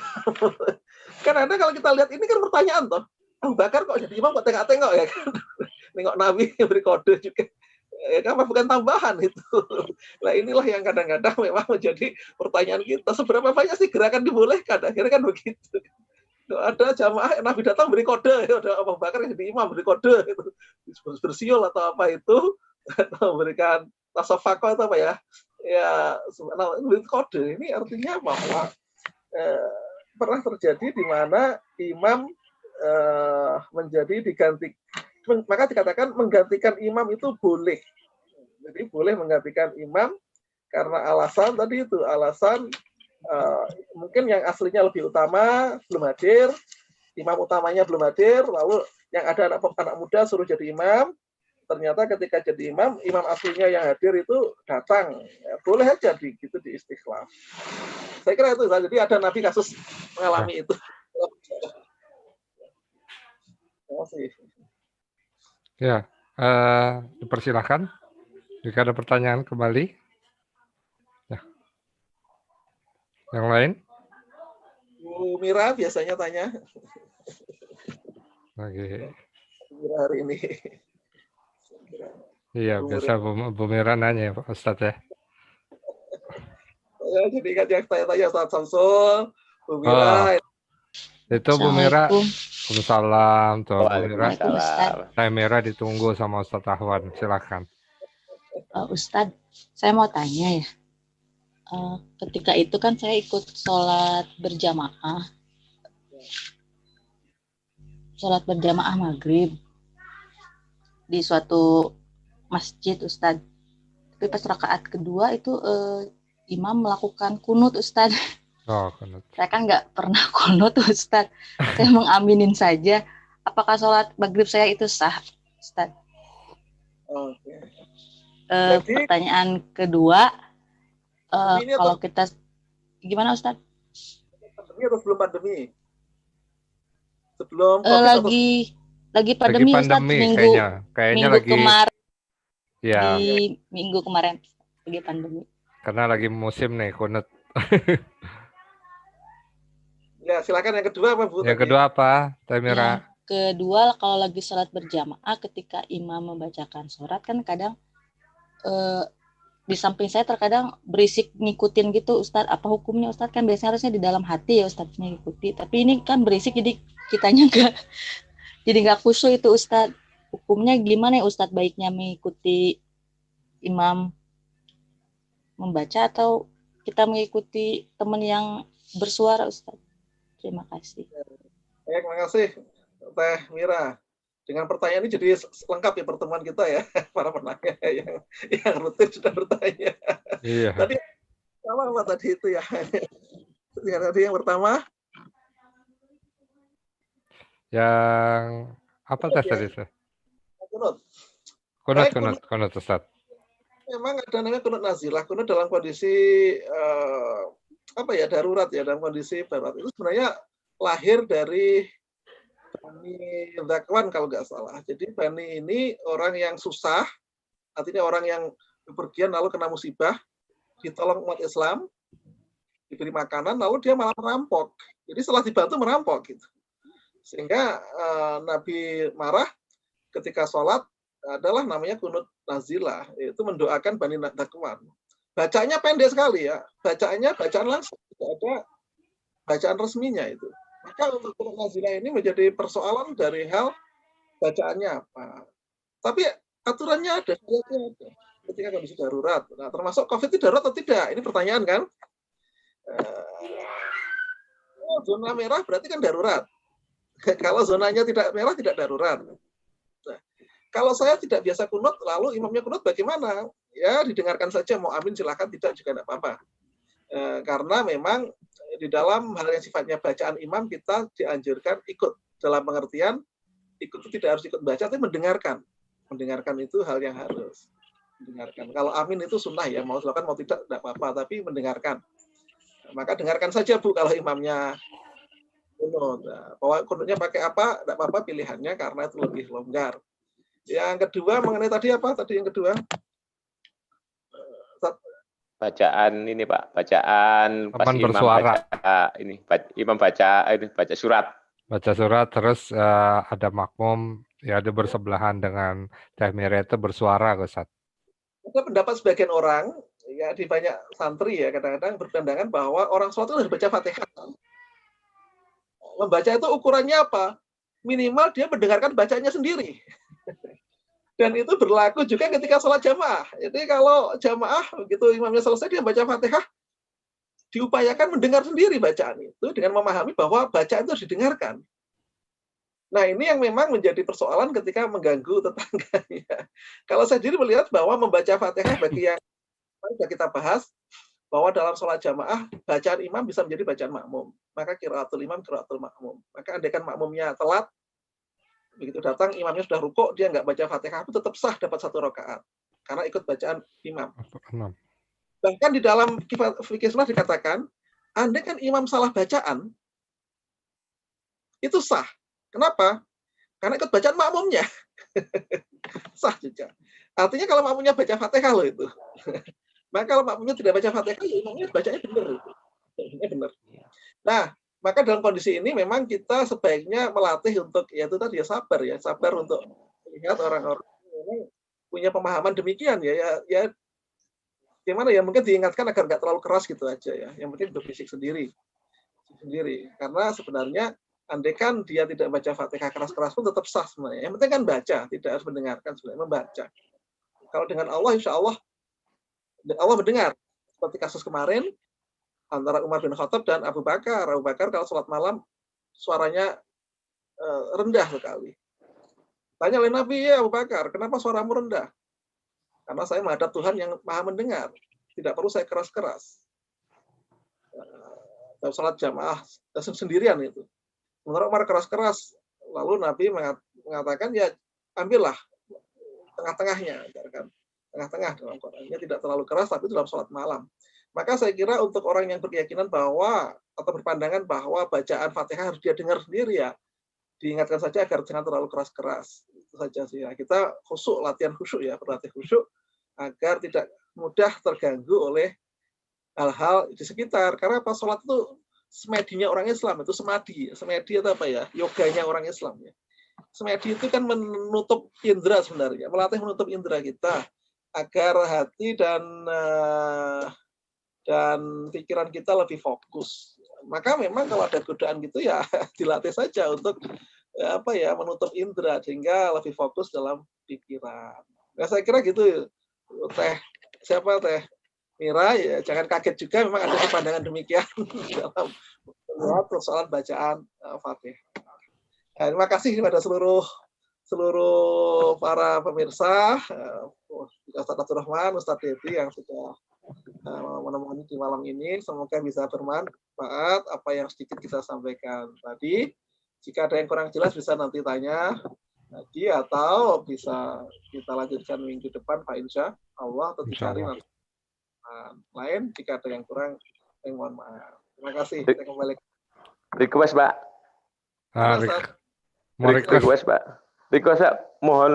Kan ada kalau kita lihat ini kan pertanyaan toh. Abu Bakar kok jadi imam kok tengok-tengok ya kan? Nengok Nabi beri kode juga. Apa bukan tambahan itu. Nah inilah yang kadang-kadang memang menjadi pertanyaan kita. Seberapa banyak sih gerakan dibolehkan? Akhirnya kan begitu. Ada jamaah Nabi datang beri kode, ada Abu Bakar yang jadi imam beri kode, itu bersiul atau apa itu, atau memberikan tasawufako atau apa ya, beri kode. Ini artinya bahwa pernah terjadi di mana imam menjadi diganti. Maka dikatakan menggantikan imam itu boleh. Jadi boleh menggantikan imam karena alasan tadi itu, alasan mungkin yang aslinya lebih utama belum hadir, imam utamanya belum hadir, lalu yang ada anak muda suruh jadi imam, ternyata ketika jadi imam, imam aslinya yang hadir itu datang. Ya, boleh aja di istikhlaf. Saya kira itu, jadi ada Nabi kasus mengalami itu. Terima kasih. Ya, dipersilahkan jika ada pertanyaan kembali. Ya. Yang lain? Bu Mira biasanya tanya. Oke. Mira hari ini. Iya, biasa Bu Mira nanya ya Pak Ustadz ya. Jadi kan yang tanya-tanya Ustaz Samsul, Bu Mira. Itu Bu Mira. Waalaikumsalam. Tuh, Bu Mira. Saya Mira ditunggu sama Ustadz Ahwan. Silakan. Ustadz, saya mau tanya ya. Ketika itu kan saya ikut sholat berjamaah maghrib di suatu masjid Ustadz. Tapi pas rakaat kedua itu imam melakukan kunut Ustadz. Oh, kunut. Saya kan nggak pernah kunut Ustadz. Saya mengaminin saja. Apakah sholat maghrib saya itu sah Ustadz? Pertanyaan kedua, kalau kita gimana Ustadz? Pandemi atau sebelum pandemi? Sebelum lagi pandemi Ustadz, minggu lagi kemarin. Ya. Di minggu kemarin lagi pandemi. Karena lagi musim nih kunut. Ya, silakan yang kedua apa Bu? Yang kedua apa, Tamira? Yang kedua, kalau lagi sholat berjamaah ketika imam membacakan surat kan kadang di samping saya terkadang berisik ngikutin gitu Ustadz. Apa hukumnya Ustadz? Kan biasanya harusnya di dalam hati ya Ustadznya ngikuti. Tapi ini kan berisik jadi kitanya nggak khusyuk itu Ustadz. Hukumnya gimana ya Ustadz, baiknya mengikuti imam membaca atau kita mengikuti teman yang bersuara Ustadz? Terima kasih. Baik, terima kasih Teh Mira. Dengan pertanyaan ini jadi lengkap ya pertemuan kita ya, para penanya yang rutin sudah bertanya. Iya. Tadi apa tadi itu ya? Tadi yang pertama. Yang apa tes tadi? Kunut. Kunut Ustaz. Memang ada namanya kunut nazilah. Kunut dalam kondisi darurat ya, dalam kondisi darurat itu sebenarnya lahir dari Bani Zakwan kalau nggak salah. Jadi Bani ini orang yang susah, artinya orang yang bepergian lalu kena musibah, ditolong umat Islam, diberi makanan, lalu dia malah merampok. Jadi setelah dibantu merampok gitu. Sehingga Nabi marah ketika sholat adalah namanya kunut nazilah, yaitu mendoakan Bani Zakwan. Bacanya pendek sekali ya, bacaannya bacaan langsung, tidak ada bacaan resminya itu. Maka untuk kunut nazilah ini menjadi persoalan dari hal bacaannya apa. Tapi aturannya ada, syariatnya ada. Ketika kondisi darurat. Nah, termasuk COVID itu darurat atau tidak? Ini pertanyaan kan? Zona merah berarti kan darurat. Kalau zonanya tidak merah, tidak darurat. Nah, kalau saya tidak biasa kunut, lalu imamnya kunut bagaimana? Ya, didengarkan saja, mau amin silakan, tidak juga tidak apa-apa. Karena memang di dalam hal yang sifatnya bacaan imam, kita dianjurkan ikut. Dalam pengertian, ikut itu tidak harus ikut baca, tapi mendengarkan. Mendengarkan itu hal yang harus. Mendengarkan. Kalau amin itu sunnah ya, mau silakan, mau tidak apa-apa, tapi mendengarkan. Maka dengarkan saja Bu kalau imamnya kunut. Nah, bahwa kunutnya pakai apa, tidak apa-apa pilihannya karena itu lebih longgar. Yang kedua mengenai tadi apa? Tadi yang kedua? Bacaan ini Pak, bacaan pas imam bersuara. Imam baca surat. Baca surat terus ada makmum ya ada bersebelahan dengan Teh Mira itu bersuara Ustaz. Ada pendapat sebagian orang ya di banyak santri ya kadang-kadang berpandangan bahwa orang sholat itu harus baca Fatihah. Membaca itu ukurannya apa? Minimal dia mendengarkan bacanya sendiri. Dan itu berlaku juga ketika sholat jamaah. Jadi kalau jamaah begitu imamnya selesai dia baca Fatihah, diupayakan mendengar sendiri bacaan itu dengan memahami bahwa bacaan itu harus didengarkan. Nah ini yang memang menjadi persoalan ketika mengganggu tetangganya. Kalau saya sendiri melihat bahwa membaca Fatihah bagi yang sudah kita bahas, bahwa dalam sholat jamaah, bacaan imam bisa menjadi bacaan makmum. Maka qiraatul imam, qiraatul makmum. Maka andaikan makmumnya telat, begitu datang imamnya sudah rukuk, dia nggak baca Fatihah, itu tetap sah dapat 1 rakaat. Karena ikut bacaan imam. Bahkan di dalam fikih sunnah dikatakan, andaikan imam salah bacaan, itu sah. Kenapa? Karena ikut bacaan makmumnya. Sah juga. Artinya kalau makmumnya baca Fatihah loh itu. Maka kalau makmumnya tidak baca Fatihah, ya imamnya bacanya benar. Bacanya benar. Nah, maka dalam kondisi ini memang kita sebaiknya melatih untuk yaitu tadi ya sabar untuk melihat orang-orang yang punya pemahaman demikian ya gimana ya mungkin diingatkan agar nggak terlalu keras gitu aja ya. Yang penting berbisik sendiri. Karena sebenarnya andaikan dia tidak baca Fatihah keras-keras pun tetap sah sebenarnya. Yang penting kan baca, tidak harus mendengarkan sebenarnya, membaca. Kalau dengan Allah insya Allah mendengar. Seperti kasus kemarin antara Umar bin Khattab dan Abu Bakar. Abu Bakar kalau sholat malam suaranya rendah sekali. Tanya oleh Nabi, ya Abu Bakar, kenapa suaramu rendah? Karena saya menghadap Tuhan yang maha mendengar. Tidak perlu saya keras-keras. Dalam sholat jamaah sendirian itu. Sementara Umar keras-keras. Lalu Nabi mengatakan, ya ambillah tengah-tengahnya. Tengah-tengah dalam Qurannya tidak terlalu keras, tapi dalam sholat malam. Maka saya kira untuk orang yang berkeyakinan bahwa atau berpandangan bahwa bacaan Fatihah harus dia dengar sendiri ya, diingatkan saja agar jangan terlalu keras-keras. Itu saja sih. Ya. Kita khusyuk, latihan khusyuk ya, berlatih khusyuk agar tidak mudah terganggu oleh hal-hal di sekitar. Karena pas sholat itu semedinya orang Islam itu semedi itu apa ya? Yoganya orang Islam ya. Semedi itu kan menutup indera sebenarnya, melatih menutup indera kita agar hati dan pikiran kita lebih fokus. Maka memang kalau ada godaan gitu ya dilatih saja untuk menutup indera sehingga lebih fokus dalam pikiran. Nah, saya kira gitu. Teh Mira ya jangan kaget juga memang ada pandangan demikian dalam persoalan bacaan Fatihah. Nah, terima kasih kepada seluruh para pemirsa, Ustaz Abdurrahman, Ustaz Devi yang sudah menemani di malam ini. Semoga bisa bermanfaat apa yang sedikit kita sampaikan tadi. Jika ada yang kurang jelas bisa nanti tanya lagi atau bisa kita lanjutkan minggu depan Pak Insya Allah atau Insya dicari Allah. nanti lain jika ada yang kurang saya mohon maaf. Terima kasih. Saya kembali. Request, Pak. Ah, Mana, Ustaz? mau request? Request, Pak. Request, Pak. Mohon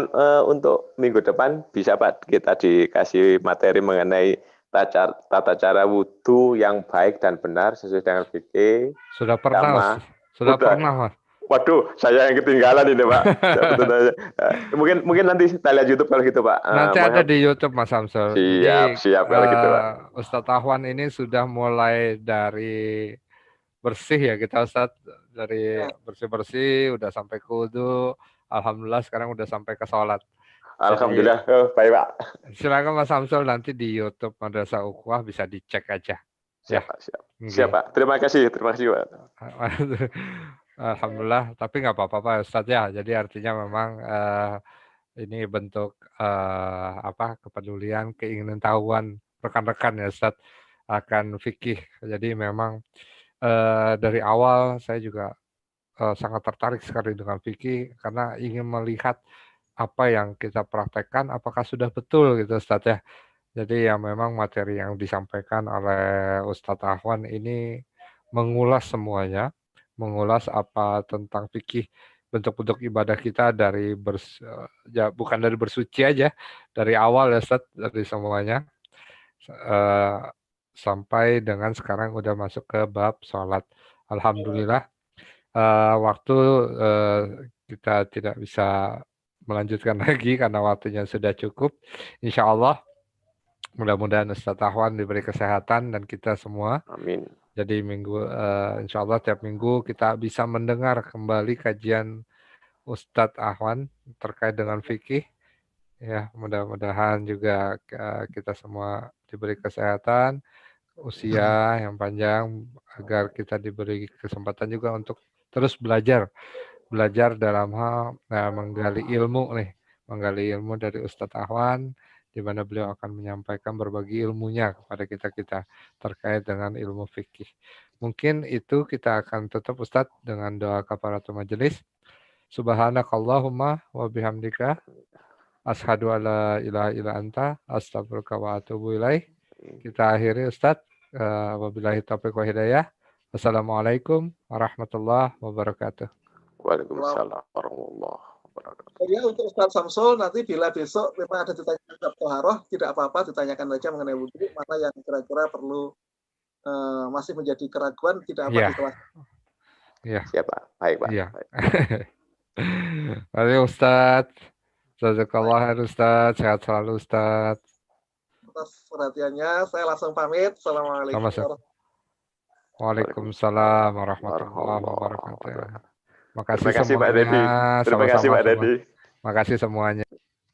untuk minggu depan bisa, Pak, kita dikasih materi mengenai tata cara wudhu yang baik dan benar sesuai dengan fikih. Sudah pernah, Sama. Mas. Sudah Udah. pernah, Mas. Waduh, saya yang ketinggalan ini, Pak. Mungkin nanti kita lihat YouTube kalau gitu, Pak. Nanti ada di YouTube, Mas Samsul. Siap kalau gitu, Pak. Ustadz Ahwan ini sudah mulai dari bersih ya kita, Ustadz. Dari bersih-bersih, udah sampai ke wudu. Alhamdulillah sekarang udah sampai ke sholat. Alhamdulillah. Baik, Pak. Silakan Mas Samsul, nanti di YouTube Madrasah Ukhuwah bisa dicek aja. Siap, Pak. Siap, Pak. Terima kasih, Pak. Alhamdulillah, tapi nggak apa-apa Pak Ustadz ya. Jadi artinya memang ini bentuk kepedulian, keinginan tahuan rekan-rekan ya Ustadz akan fikih. Jadi memang dari awal saya juga sangat tertarik sekali dengan fikih karena ingin melihat apa yang kita praktekkan apakah sudah betul gitu Ustadz ya. Jadi yang memang materi yang disampaikan oleh Ustadz Ahwan ini mengulas semuanya, mengulas apa tentang fikih bentuk-bentuk ibadah kita dari bukan dari bersuci aja, dari awal ya Ustaz, dari semuanya sampai dengan sekarang udah masuk ke bab sholat. Alhamdulillah waktu kita tidak bisa melanjutkan lagi karena waktunya sudah cukup. Insya Allah mudah-mudahan Ustadz Ahwan diberi kesehatan dan kita semua. Amin. Jadi insya Allah tiap minggu kita bisa mendengar kembali kajian Ustadz Ahwan terkait dengan fikih. Ya, mudah-mudahan juga kita semua diberi kesehatan, usia yang panjang, agar kita diberi kesempatan juga untuk terus belajar dalam hal menggali ilmu dari Ustadz Ahwan, di mana beliau akan menyampaikan berbagi ilmunya kepada kita terkait dengan ilmu fikih. Mungkin itu kita akan tutup Ustadz dengan doa kafaratul majelis. Subhanakallahumma wa bihamdika asyhadu alla ilaha illa anta astaghfiruka wa atubu ilaih. Kita akhiri Ustadz. Wabillahi taufiq wa hidayah. Wassalamualaikum warahmatullahi wabarakatuh. Waalaikumsalam warahmatullahi wabarakatuh. Ya, untuk Ustaz Samsul nanti bila besok memang ada ditanyakan bab toharoh, tidak apa-apa ditanyakan saja mengenai wudhu, mana yang kira-kira perlu masih menjadi keraguan, tidak apa di kelas. Iya. Siap, Pak. Baik, Pak. Iya. Mari Ustaz. Jazakallah Ustaz. Sehat selalu Ustaz. Atas perhatiannya, saya langsung pamit. Assalamualaikum. Waalaikumsalam warahmatullahi wabarakatuh. Terima kasih Pak Dedi. Terima kasih Pak Dedi. Terima kasih semuanya.